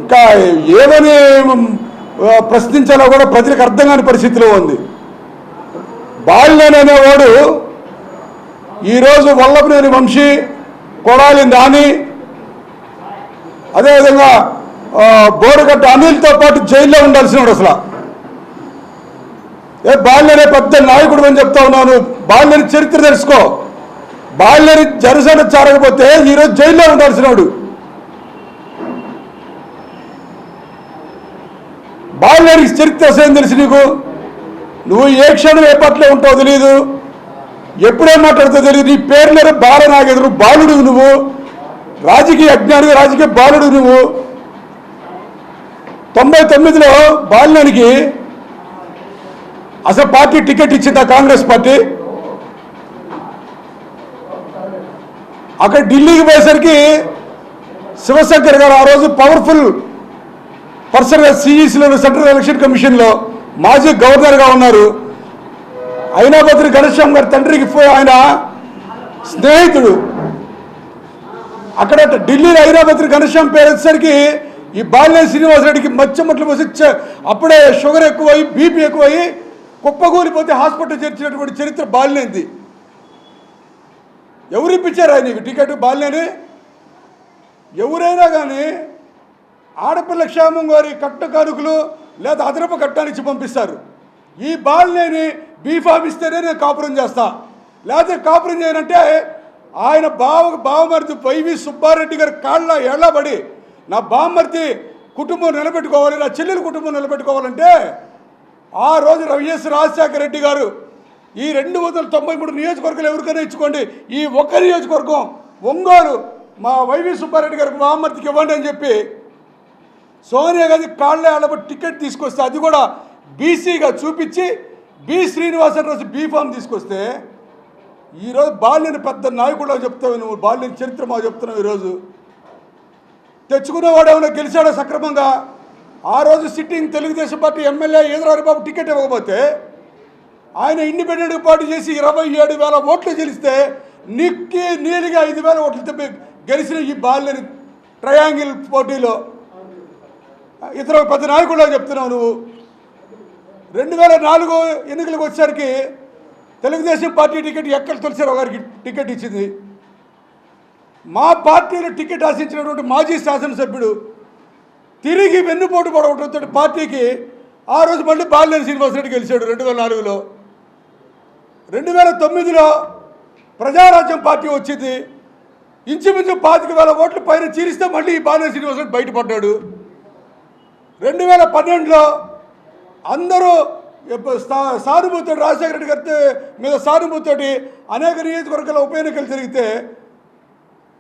ఇంకా ఏమని ప్రశ్నించాలో కూడా ప్రజలకు అర్థం కాని పరిస్థితిలో ఉంది. బాల్యన్ అనేవాడు ఈరోజు వల్లభనేని వంశీ, కొడాలి నాని, అదేవిధంగా బోరుగట్ట అనిల్తో పాటు జైల్లో ఉండాల్సినవాడు. అసలు బాల్యనే పెద్ద నాయకుడు అని చెప్తా ఉన్నాను. బాల్యని చరిత్ర తెలుసుకో. బాల్యని జనసేన చారకపోతే ఈరోజు జైల్లో ఉండాల్సినవాడు. బాల్యనికి చరిత్ర ఏం తెలుసు నీకు? నువ్వు ఏ క్షణం ఏ పట్ల ఉంటావో తెలియదు. ఎప్పుడేం మాట్లాడుతుందో తెలియదు. నీ పేర్లేరు బాల నాగేంద్ర, బాలుడు నువ్వు, రాజకీయ అజ్ఞానివి, రాజకీయ బాలుడు నువ్వు. 99లో బాలినేనికి అసలు పార్టీ టికెట్ ఇచ్చిందా కాంగ్రెస్ పార్టీ? అక్కడ ఢిల్లీకి పోయేసరికి శివశంకర్ గారు ఆ రోజు పవర్ఫుల్ పర్సన్గా సిఈసిలో సెంట్రల్ ఎలక్షన్ కమిషన్లో మాజీ గవర్నర్గా ఉన్నారు. అయినాబద్రి ఘనశ్యామ్ గారి తండ్రికి ఆయన స్నేహితుడు. అక్కడ ఢిల్లీలో అయినాబద్రి ఘనశ్యామ్ పేరు వచ్చేసరికి ఈ బాలినేని శ్రీనివాసరెడ్డికి మచ్చమట్లు పోసి అప్పుడే షుగర్ ఎక్కువై బీపీ ఎక్కువై కుప్పకూలిపోతే హాస్పిటల్ చేర్చినటువంటి చరిత్ర బాలినేనిది. ఎవరు ఇప్పించారు ఆయనకి టికెట్? బాలినేని. ఎవరైనా కానీ ఆడపిల్ల క్షేమం గారి కట్ట కానుకలు లేదా అదనపు కట్టానిచ్చి పంపిస్తారు. ఈ బాలినేని బీఫామ్ ఇస్తేనే నేను కాపురం చేస్తా, లేకపోతే కాపురం చేయనంటే ఆయన బావమరిది వైవి సుబ్బారెడ్డి గారి కాళ్ళ ఎళ్ళబడి నా బావమరిది కుటుంబం నిలబెట్టుకోవాలి, నా చెల్లెల కుటుంబం నిలబెట్టుకోవాలంటే ఆ రోజు వైఎస్ రాజశేఖర రెడ్డి గారు ఈ 293 నియోజకవర్గాలు ఎవరికైనా ఇచ్చుకోండి, ఈ ఒక్క నియోజకవర్గం ఒంగోలు మా వైవి సుబ్బారెడ్డి గారికి బావమరిదికి ఇవ్వండి అని చెప్పి సోనియా గాంధీ కాళ్ళ ఎళ్ళబడి టికెట్ తీసుకొస్తే అది కూడా బీసీగా చూపించి బి శ్రీనివాసరావు బీఫామ్ తీసుకొస్తే ఈరోజు బాలినేని పెద్ద నాయకుడు చెప్తావు నువ్వు. బాలినేని చరిత్ర మాకు చెప్తున్నావు. ఈరోజు తెచ్చుకున్నవాడు ఏమైనా గెలిచాడో సక్రమంగా? ఆ రోజు సిట్టింగ్ తెలుగుదేశం పార్టీ ఎమ్మెల్యే ఈదరారి బాబు టికెట్ ఇవ్వకపోతే ఆయన ఇండిపెండెంట్ పార్టీ చేసి 27,000 ఓట్లు గెలిస్తే నిక్కి నీలిగా 5,000 ఓట్లు తెప్పి గెలిచిన ఈ బాలినేని ట్రయాంగిల్ పోటీలో ఇతర పెద్ద నాయకుడు చెప్తున్నావు నువ్వు. 2004 ఎన్నికలకు వచ్చేసరికి తెలుగుదేశం పార్టీ టికెట్ ఎక్కడ తులసిరావు గారికి టికెట్ ఇచ్చింది. మా పార్టీలో టికెట్ ఆశించినటువంటి మాజీ శాసనసభ్యుడు తిరిగి వెన్నుపోటు పడవడంతో పార్టీకి ఆ రోజు మళ్ళీ బాలినేని శ్రీనివాసరెడ్డి గెలిచాడు 2004లో. 2009లో ప్రజారాజ్యం పార్టీ వచ్చింది. ఇంచుమించు 25,000 ఓట్లు పైన చీరిస్తే మళ్ళీ ఈ బాలినేని శ్రీనివాసరెడ్డి బయటపడ్డాడు. 2012లో అందరూ సానుభూతి రాజశేఖర రెడ్డి గారి మీద సానుభూతితోటి అనేక నియోజకవర్గాల ఉప ఎన్నికలు జరిగితే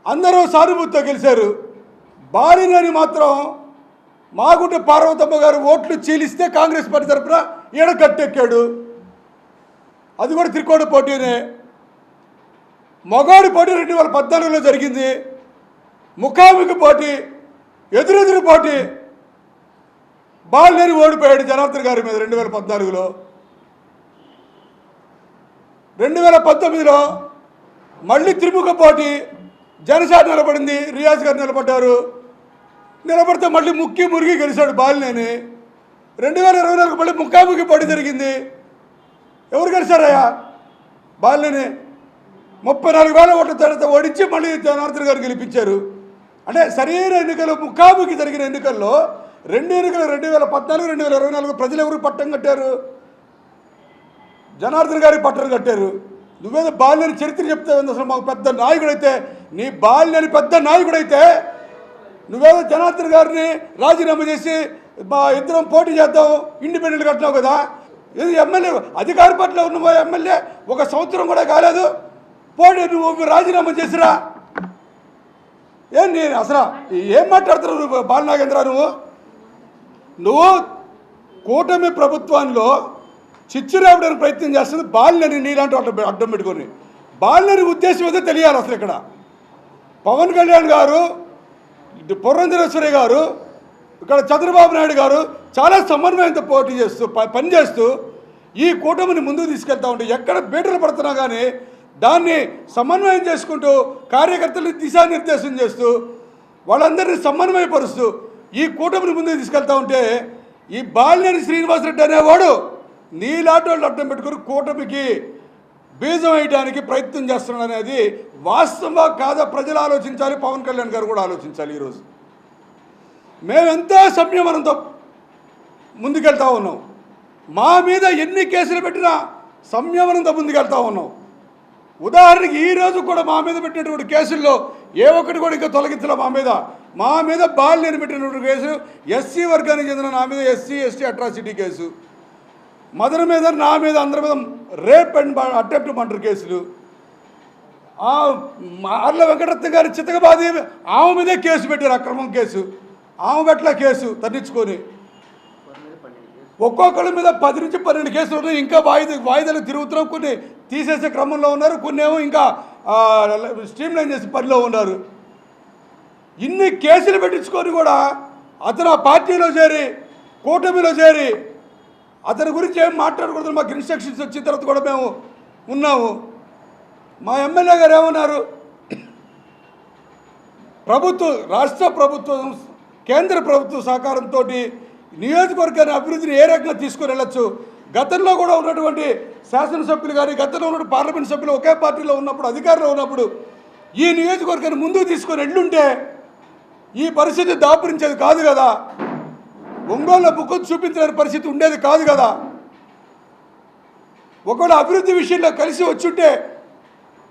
అందరూ సానుభూతితో గెలిచారు. బాలినేని మాత్రం మాగుంట పార్వతమ్మ గారు ఓట్లు చీలిస్తే కాంగ్రెస్ పార్టీ తరఫున ఈడ గట్టెక్కాడు. అది కూడా త్రికోణ పోటీనే. మగవాడి పోటీ 2014లో జరిగింది. ముఖాముఖి పోటీ, ఎదురెదురు పోటీ. బాలినేని ఓడిపోయాడు జనార్దన్ గారి మీద 2014లో. 2019లో మళ్ళీ త్రిముఖ పోటీ. జనసేన నిలబడింది, రియాజ్ గారు నిలబడ్డారు. నిలబడితే మళ్ళీ ముక్కి మురిగి గెలిచాడు బాలినేని. 2024 మళ్ళీ ముఖాముఖి పోటీ జరిగింది. ఎవరు గెలిచారయ్యా? బాలినేని 34,000 ఓట్ల తేడాతో ఓడించి మళ్ళీ జనార్దన్ గారు గెలిపించారు. అంటే సరైన ఎన్నికలు ముఖాముఖి జరిగిన ఎన్నికల్లో 2 ఎన్నికలు 2014, 2024 ప్రజలు ఎవరికి పట్టం కట్టారు? జనార్దన్ గారికి పట్టం కట్టారు. నువ్వేదో బాలినేని చరిత్ర చెప్తావు. అసలు మాకు పెద్ద నాయకుడైతే, నీ బాలినేని పెద్ద నాయకుడైతే నువ్వేదో జనార్దన్ గారిని రాజీనామా చేసి మా ఇద్దరం పోటీ చేద్దాం ఇండిపెండెంట్గా కట్టినావు కదా. ఇది ఎమ్మెల్యే అధికార పార్టీలో ఉన్న ఎమ్మెల్యే 1 సంవత్సరం కూడా కాలేదు, పోటీ నువ్వు రాజీనామా చేసిరా. నేను అసలు ఏం మాట్లాడుతున్నావు నువ్వు బాలనాగేంద్ర? నువ్వు కూటమి ప్రభుత్వంలో చిచ్చు రావడానికి ప్రయత్నం చేస్తుంది బాలినేని నీలాంటి అడ్డం పెట్టుకొని. బాలినేని ఉద్దేశం ఏదో తెలియాలి అసలు. ఇక్కడ పవన్ కళ్యాణ్ గారు, పురంధరేశ్వరి గారు, ఇక్కడ చంద్రబాబు నాయుడు గారు చాలా సమన్వయంతో పోటీ చేస్తూ పనిచేస్తూ ఈ కూటమిని ముందుకు తీసుకెళ్తా ఉంటే ఎక్కడ బీటలు పడుతున్నా కానీ దాన్ని సమన్వయం చేసుకుంటూ కార్యకర్తలను దిశానిర్దేశం చేస్తూ వాళ్ళందరినీ సమన్వయపరుస్తూ ఈ కూటమిని ముందుకు తీసుకెళ్తా ఉంటే ఈ బాలినేని శ్రీనివాసరెడ్డి అనేవాడు నీలాంటి వాళ్ళు అడ్డం పెట్టుకుని కూటమికి బీజం వేయడానికి ప్రయత్నం చేస్తున్నాడు అనేది వాస్తవంగా కాదా ప్రజలు ఆలోచించాలి, పవన్ కళ్యాణ్ గారు కూడా ఆలోచించాలి. ఈరోజు మేమెంతో సంయమనంతో ముందుకెళ్తా ఉన్నాం. మా మీద ఎన్ని కేసులు పెట్టినా సంయమనంతో ముందుకెళ్తా ఉన్నాం. ఉదాహరణకి ఈరోజు కూడా మా మీద పెట్టినటువంటి కేసుల్లో ఏ ఒక్కటి కూడా ఇంకా తొలగించలే. మా మీద బాలినేని పెట్టినటువంటి కేసు ఎస్సీ వర్గానికి చెందిన నా మీద SC ST atrocity case. Mother మీద, నా మీద, అందరి మీద రేప్ అండ్ అటెంప్ట్ మర్డర్ కేసులు. అర్ల వెంకటరత్న గారి చితకబాది ఆమె మీదే కేసు పెట్టారు, అక్రమం కేసు. ఆమె పెట్ల కేసు తన్నించుకొని ఒక్కొక్కరి మీద 10 నుంచి 12 కేసులు ఉన్నాయి. ఇంకా వాయిదాలు తిరుగుతున్నాం. కొన్ని తీసేసే క్రమంలో ఉన్నారు, కొన్ని ఏమో ఇంకా స్ట్రీమ్లైన్ చేసే పనిలో ఉన్నారు. ఇన్ని కేసులు పెట్టించుకొని కూడా అతను ఆ పార్టీలో చేరి, కూటమిలో చేరి, అతని గురించి ఏం మాట్లాడకూడదు మాకు ఇన్స్ట్రక్షన్స్ వచ్చిన తర్వాత కూడా మేము ఉన్నాము. మా ఎమ్మెల్యే గారు ఏమన్నారు, రాష్ట్ర ప్రభుత్వం, కేంద్ర ప్రభుత్వ సహకారంతో నియోజకవర్గాన్ని అభివృద్ధిని ఏ రకంగా తీసుకుని వెళ్ళచ్చు. గతంలో కూడా ఉన్నటువంటి శాసనసభ్యులు కానీ, గతంలో ఉన్న పార్లమెంట్ సభ్యులు ఒకే పార్టీలో ఉన్నప్పుడు, అధికారంలో ఉన్నప్పుడు ఈ నియోజకవర్గాన్ని ముందుకు తీసుకొని వెళ్ళుంటే ఈ పరిస్థితి దాపురించేది కాదు కదా. ఒంగోలులో ముఖం చూపించలేని పరిస్థితి ఉండేది కాదు కదా. ఒకవేళ అభివృద్ధి విషయంలో కలిసి వచ్చుంటే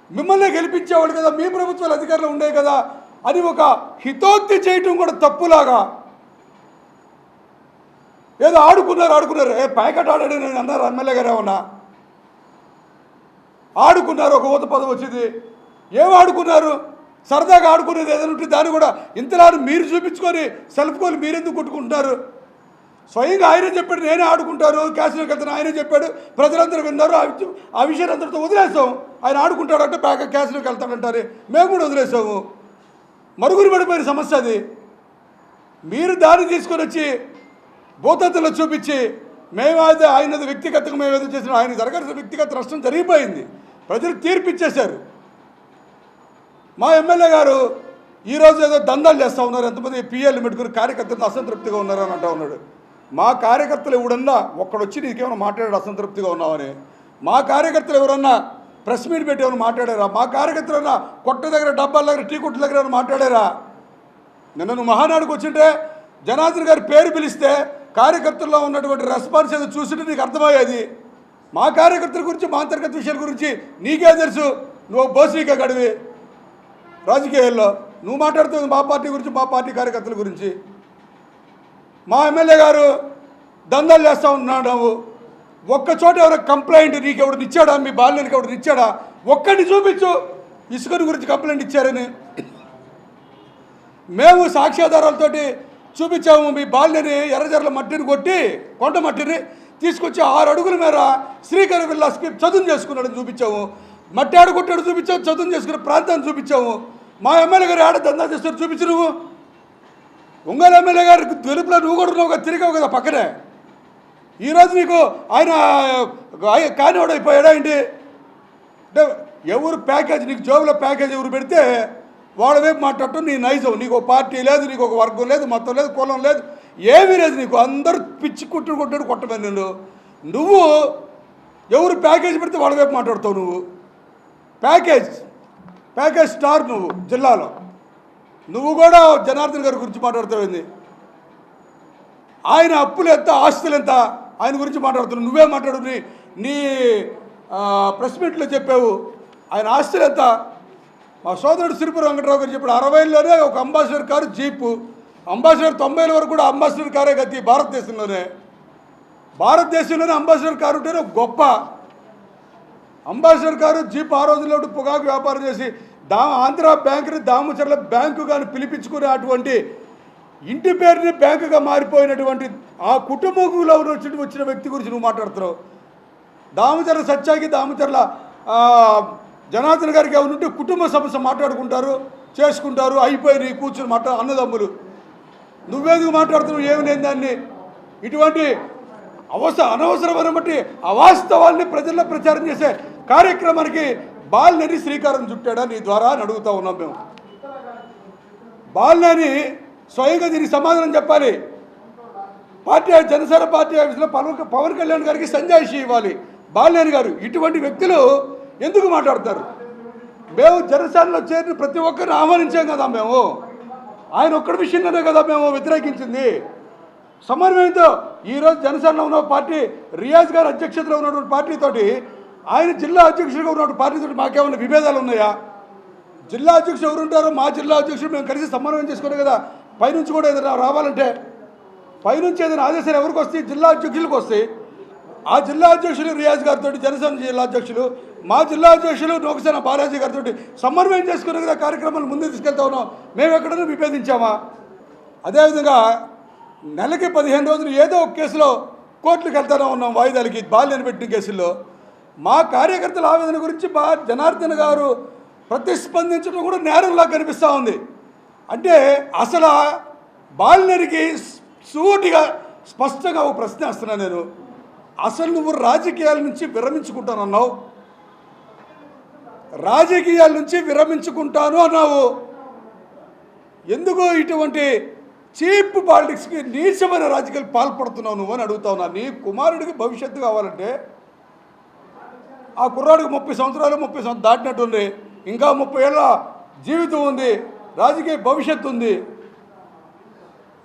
మిమ్మల్ని గెలిపించేవాడు కదా, మీ ప్రభుత్వాలు అధికారంలో ఉండేవి కదా అని ఒక హితోక్తి చేయటం కూడా తప్పులాగా. ఏదో ఆడుకున్నారు, ప్యాకెట్ ఆడాడు నేను అన్నారు ఎమ్మెల్యే గారు. ఏమన్నా ఆడుకున్నారు, ఒక ఊత పదవి వచ్చింది. ఏం ఆడుకున్నారు? సరదాగా ఆడుకునేది ఏదైనా ఉంటే దాన్ని కూడా ఇంతలా మీరు చూపించుకొని సెల్ఫ్ గోల్ మీరెందుకు కొట్టుకుంటున్నారు? స్వయంగా ఆయనే చెప్పాడు, నేనే ఆడుకుంటారు, క్యాసినోకి వెళ్తాను ఆయనే చెప్పాడు, ప్రజలందరూ విన్నారు. ఆ విషయాన్ని అందరితో వదిలేసాం. ఆయన ఆడుకుంటాడంటే క్యాసినోకి వెళ్తాడంటారు, మేము కూడా వదిలేసాము. మరుగురు పడిపోయిన సమస్య అది. మీరు దాన్ని తీసుకొని వచ్చి భూతత్తులో చూపించి మేమైతే ఆయనది వ్యక్తిగతంగా మేమేదో చేసిన ఆయన జరగాల్సిన వ్యక్తిగత నష్టం జరిగిపోయింది. ప్రజలు తీర్పిచ్చేశారు. మా ఎమ్మెల్యే గారు ఈరోజు ఏదో దందాలు చేస్తూ ఉన్నారు, ఎంతమంది పిఎల్ని పెట్టుకుని కార్యకర్తలు అసంతృప్తిగా ఉన్నారని అంటూ ఉన్నాడు. మా కార్యకర్తలు ఎవడన్నా ఒక్కడొచ్చి నీకేమైనా మాట్లాడాడు అసంతృప్తిగా ఉన్నామని? మా కార్యకర్తలు ఎవరన్నా ప్రెస్ మీట్ పెట్టి ఏమైనా మాట్లాడారా? మా కార్యకర్తలు ఏమన్నా కొట్ట దగ్గర, డబ్బాల దగ్గర, టీ కొట్ల దగ్గర ఏమైనా మాట్లాడారా? నిన్న నువ్వు మహానాడుకు వచ్చింటే జనార్దన్ గారి పేరు పిలిస్తే కార్యకర్తల్లో ఉన్నటువంటి రెస్పాన్స్ ఏదో చూస్తుంటే నీకు అర్థమయ్యేది. మా కార్యకర్తల గురించి, మా అంతర్గత విషయాల గురించి నీకే తెలుసు. నువ్వు బోసీగా గడివి రాజకీయాల్లో నువ్వు మాట్లాడుతుంది మా పార్టీ గురించి, మా పార్టీ కార్యకర్తల గురించి. మా ఎమ్మెల్యే గారు దందాలు చేస్తూ ఉన్నాడు. ఒక్కచోట ఎవరో కంప్లైంట్ నీకు ఎవడు ఇచ్చాడా? మీ బాల్యానికి ఎవడు ఇచ్చాడా? ఒక్కడిని చూపించు ఇసుకని గురించి కంప్లైంట్ ఇచ్చారని. మేము సాక్ష్యాధారాలతోటి చూపించాము. మీ బాల్యని ఎర్రజర్ల మట్టిని కొట్టి, కొండ మట్టిని తీసుకొచ్చి 6 అడుగుల మేర శ్రీకర విల్లాస్కి చదును చేసుకున్నాడని చూపించాము. మట్టి ఆడుకొట్టాడు చూపించాము, చదును చేసుకున్న ప్రాంతాన్ని చూపించాము. మా ఎమ్మెల్యే గారు ఆడ దందా చేస్తారు చూపించు. నువ్వు ఒంగోలు ఎమ్మెల్యే గారు తెలుపులో నువ్వు కూడా ఉన్నావు కదా, తిరిగావు కదా పక్కనే. ఈరోజు నీకు ఆయన కానివాడైపోయాడా ఏంటి? అంటే ఎవరు ప్యాకేజ్, నీకు జోబులో ప్యాకేజ్ ఎవరు పెడితే వాళ్ళ వైపు మాట్లాడటం నీ నైజం. నీకు ఒక పార్టీ లేదు, నీకు ఒక వర్గం లేదు, మొత్తం లేదు, కులం లేదు, ఏమీ లేదు. నీకు అందరూ పిచ్చి కొట్టాడు కొట్టమని నువ్వు ఎవరు ప్యాకేజ్ పెడితే వాళ్ళ వైపు మాట్లాడతావు. నువ్వు ప్యాకేజ్ స్టార్ నువ్వు జిల్లాలో. నువ్వు కూడా జనార్దన్ గారి గురించి మాట్లాడుతావు. ఆయన అప్పులు ఎంత, ఆస్తులు ఎంత, ఆయన గురించి మాట్లాడుతున్నావు. నువ్వే మాట్లాడు. నీ ప్రెస్ మీట్లో చెప్పావు ఆయన ఆస్తులు ఎంత. మా సోదరుడు సిరిపురం వెంకటరావు గారు చెప్పాడు 60లోనే ఒక అంబాసిడర్ కారు, జీపు. అంబాసిడర్ 90ల వరకు కూడా అంబాసిడర్ కారే గతి భారతదేశంలోనే అంబాసిడర్ కారు ఉంటేనే గొప్ప. అంబాసిడర్ కారు, జీప్ ఆ రోజుల్లో పొగాకు వ్యాపారం చేసి ఆంధ్ర బ్యాంకుని దామచర్ల బ్యాంకు కానీ పిలిపించుకునే అటువంటి ఇంటి పేరుని బ్యాంకుగా మారిపోయినటువంటి ఆ కుటుంబంలో వచ్చిన వ్యక్తి గురించి నువ్వు మాట్లాడుతున్నావు. దామచర్ల సత్యాకి, దామచర్ల జనార్దన్ గారికి ఏమనుంటే కుటుంబ సమస్య మాట్లాడుకుంటారు, చేసుకుంటారు, అయిపోయి కూర్చుని అన్నదమ్ములు. నువ్వేందుకు మాట్లాడుతున్నావు? ఏమి లేని దాన్ని ఇటువంటి అనవసరమైన బట్టి అవాస్తవాల్ని ప్రజల్లో ప్రచారం చేసే కార్యక్రమానికి బాలినేని శ్రీకారం చుట్టాడా నీ ద్వారా అని అడుగుతూ ఉన్నాం మేము. బాలినేని స్వయంగా దీనికి సమాధానం చెప్పాలి. జనసేన పార్టీ ఆఫీసులో పవన్ కళ్యాణ్ గారికి సంజాయిషి ఇవ్వాలి. బాలినేని గారు ఇటువంటి వ్యక్తులు ఎందుకు మాట్లాడతారు? మేము జనసేనలో చేరిన ప్రతి ఒక్కరిని ఆహ్వానించాం కదా మేము. ఆయన ఒక్కడి విషయంలోనే కదా మేము వ్యతిరేకించింది. సమన్వయంతో ఈరోజు జనసేనలో ఉన్న పార్టీ, రియాజ్ గారి అధ్యక్షతలో ఉన్నటువంటి పార్టీతోటి, ఆయన జిల్లా అధ్యక్షుడిగా ఉన్నటువంటి పార్టీతోటి మాకేమైనా విభేదాలు ఉన్నాయా? జిల్లా అధ్యక్షుడు ఎవరుంటారో మా జిల్లా అధ్యక్షుడు మేము కలిసి సమన్వయం చేసుకునే కదా. పైనుంచి కూడా ఏదైనా రావాలంటే, పైనుంచి ఏదైనా ఆదేశాలు ఎవరికి వస్తాయి? జిల్లా అధ్యక్షులకు వస్తాయి. ఆ జిల్లా అధ్యక్షులు రియాజ్ గారితో, జనసేన జిల్లా అధ్యక్షులు, మా జిల్లా అధ్యక్షులు నోకసేన బాలాజీ గారితో సమన్వయం చేసుకునే కదా కార్యక్రమాలు ముందు తీసుకెళ్తా ఉన్నాం. మేము ఎక్కడైనా విభేదించామా? అదేవిధంగా నెలకి 15 రోజులు ఏదో ఒక కేసులో కోర్టులకు వెళ్తానే ఉన్నాం, వాయిదాలకి, బాల్యాన్ని పెట్టిన కేసుల్లో. మా కార్యకర్తల ఆవేదన గురించి జనార్దన్ గారు ప్రతిస్పందించడం కూడా నేరంలా కనిపిస్తూ ఉంది. అంటే అసలు బాలినేనికి సూటిగా స్పష్టంగా ఒక ప్రశ్న వేస్తున్నాను నేను. అసలు నువ్వు రాజకీయాల నుంచి విరమించుకుంటానన్నావు, రాజకీయాల నుంచి విరమించుకుంటాను అన్నావు. ఎందుకు ఇటువంటి చీప్ పాలిటిక్స్కి, నీచమైన రాజకీయాలు పాల్పడుతున్నావు నువ్వు అని అడుగుతా ఉన్నా. నీ కుమారుడికి భవిష్యత్తు కావాలంటే, ఆ కుర్రాడికి 30 సంవత్సరాలు దాటినట్టు ఉంది, ఇంకా 30 ఏళ్ళ జీవితం ఉంది, రాజకీయ భవిష్యత్తు ఉంది.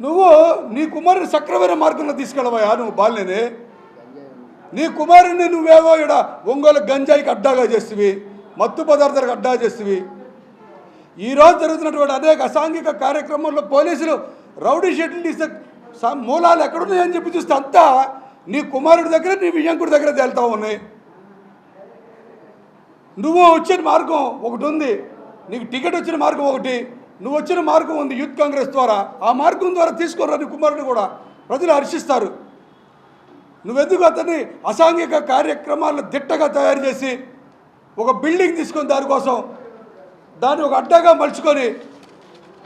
నువ్వు నీ కుమారుని సక్రమైన మార్గంలో తీసుకెళ్ళవయా నువ్వు బాల్యని? నీ కుమారుని నువ్వేవో ఇక్కడ ఒంగోలు గంజాయికి అడ్డాగా చేస్తువి, మత్తు పదార్థాలకు అడ్డా చేస్తువి. ఈరోజు జరుగుతున్నటువంటి అనేక అసాంఘిక కార్యక్రమాల్లో పోలీసులు రౌడీ షీట్లు తీసే మూలాలు ఎక్కడున్నాయని చెప్పి చూస్తే అంతా నీ కుమారుడి దగ్గర, నీ విజయంకుడి దగ్గర తేలుతూ ఉన్నాయి. నువ్వు వచ్చిన మార్గం ఒకటి ఉంది, నీకు టికెట్ వచ్చిన మార్గం ఒకటి, నువ్వు వచ్చిన మార్గం ఉంది యూత్ కాంగ్రెస్ ద్వారా. ఆ మార్గం ద్వారా తీసుకోరా నీ కుమారుని కూడా, ప్రజలు హర్షిస్తారు. నువ్వెందుకు అతన్ని అసాంఘిక కార్యక్రమాలను దిట్టగా తయారు చేసి ఒక బిల్డింగ్ తీసుకొని దాన్ని ఒక అడ్డాగా మలుచుకొని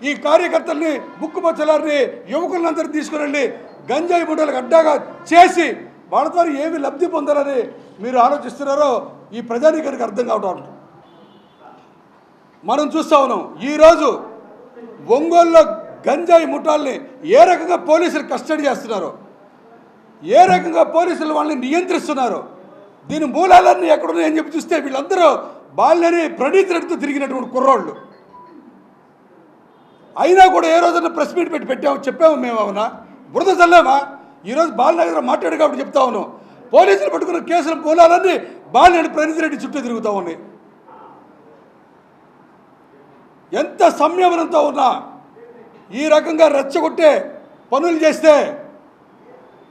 ఈ కార్యకర్తల్ని, బుక్కుపచ్చలారిని, యువకులందరూ తీసుకుని వెళ్ళి గంజాయి బుడ్డలకు అడ్డాగా చేసి వాళ్ళ ద్వారా ఏమి లబ్ధి పొందాలని మీరు ఆలోచిస్తున్నారో ఈ ప్రజానీకానికి అర్థం కావడం. మనం చూస్తూ ఉన్నాం ఈరోజు ఒంగోలులో గంజాయి ముఠాల్ని ఏ రకంగా పోలీసులు కస్టడీ చేస్తున్నారో, ఏ రకంగా పోలీసులు వాళ్ళని నియంత్రిస్తున్నారో, దీని మూలాలన్నీ ఎక్కడున్నాయని చెప్పి చూస్తే వీళ్ళందరూ బాల్యని ప్రణీతి రెడ్డితో తిరిగినటువంటి కుర్రోళ్ళు. అయినా కూడా ఏ రోజున ప్రెస్ మీట్ చెప్పాము మేము, అవునా? బురద చల్లామా? ఈరోజు బాలనగర్ మాట్లాడు కాబట్టి చెప్తా ఉన్నాం. పోలీసులు పట్టుకున్న కేసుల మూలాలన్నీ బాల్యని ప్రణీతి రెడ్డి చుట్టూ తిరుగుతూ ఉన్నాయి. ఎంత సంయమనంతో ఉన్నా ఈ రకంగా రెచ్చగొట్టే పనులు చేస్తే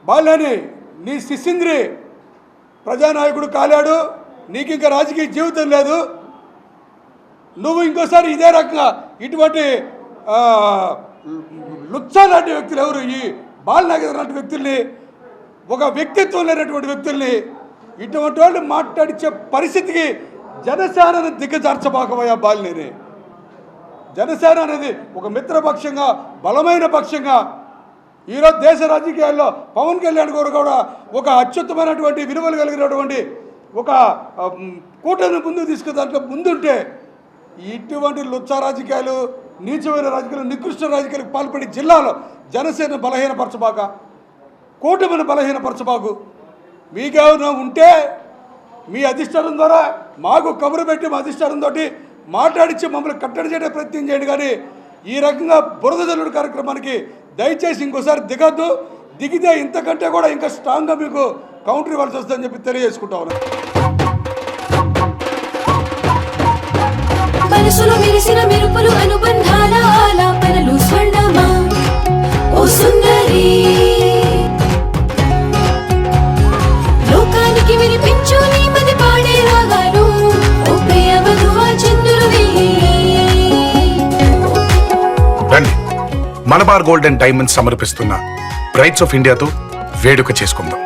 బాల్యని నీ శిశింద్రి ప్రజానాయకుడు కాలాడు, నీకు ఇంకా రాజకీయ జీవితం లేదు. నువ్వు ఇంకోసారి ఇదే రకంగా ఇటువంటి లుచ్చా లాంటి వ్యక్తులు, ఎవరు ఈ బాలనగర్ లాంటి వ్యక్తుల్ని, ఒక వ్యక్తిత్వం లేనటువంటి వ్యక్తుల్ని, ఇటువంటి వాళ్ళు మాట్లాడించే పరిస్థితికి జనసేనను దిగజార్చబాకవయ్యా బాలినేని. జనసేన అనేది ఒక మిత్రపక్షంగా, బలమైన పక్షంగా ఈరోజు దేశ రాజకీయాల్లో పవన్ కళ్యాణ్ గారు కూడా ఒక అత్యుత్తమైనటువంటి విలువలు కలిగినటువంటి ఒక కూటమిని ముందుకు తీసుకుని దాంట్లో ముందుంటే, ఇటువంటి లుచ్చా రాజకీయాలు, నీచమైన రాజకీయాలు, నికృష్ట రాజకీయాలకు పాల్పడి జిల్లాలో జనసేన బలహీనపరచబాక, కూటమిని బలహీనపరచబాకు. మీకేమైనా ఉంటే మీ అధిష్టానం ద్వారా మాకు కబురు పెట్టి మా అధిష్టానంతో మాట్లాడించి మమ్మల్ని కట్టడి చేయడం ప్రయత్నం చేయండి. కానీ ఈ రకంగా బురద జల్లుడు కార్యక్రమానికి దయచేసి ఇంకోసారి దిగద్దు. దిగితే ఇంతకంటే కూడా ఇంకా స్ట్రాంగ్గా మీకు కౌంటర్ ఇవ్వాల్సి వస్తుందని చెప్పి తెలియజేసుకుంటా ఉన్నాను. మనసులో మెరిసిన మెరుపులు, అనుబంధాల ఆలాపనలు, స్వర్ణమా ఓ సుందరి, లోకానికి వినిపించు నీ మది పాడే రాగాలు, ఓ ప్రియ వధువా చంద్రుడివి. రండి, మలబార్ గోల్డ్ అండ్ డైమండ్స్ సమర్పిస్తున్న బ్రైట్స్ ఆఫ్ ఇండియాతో వేడుక చేసుకుందాం.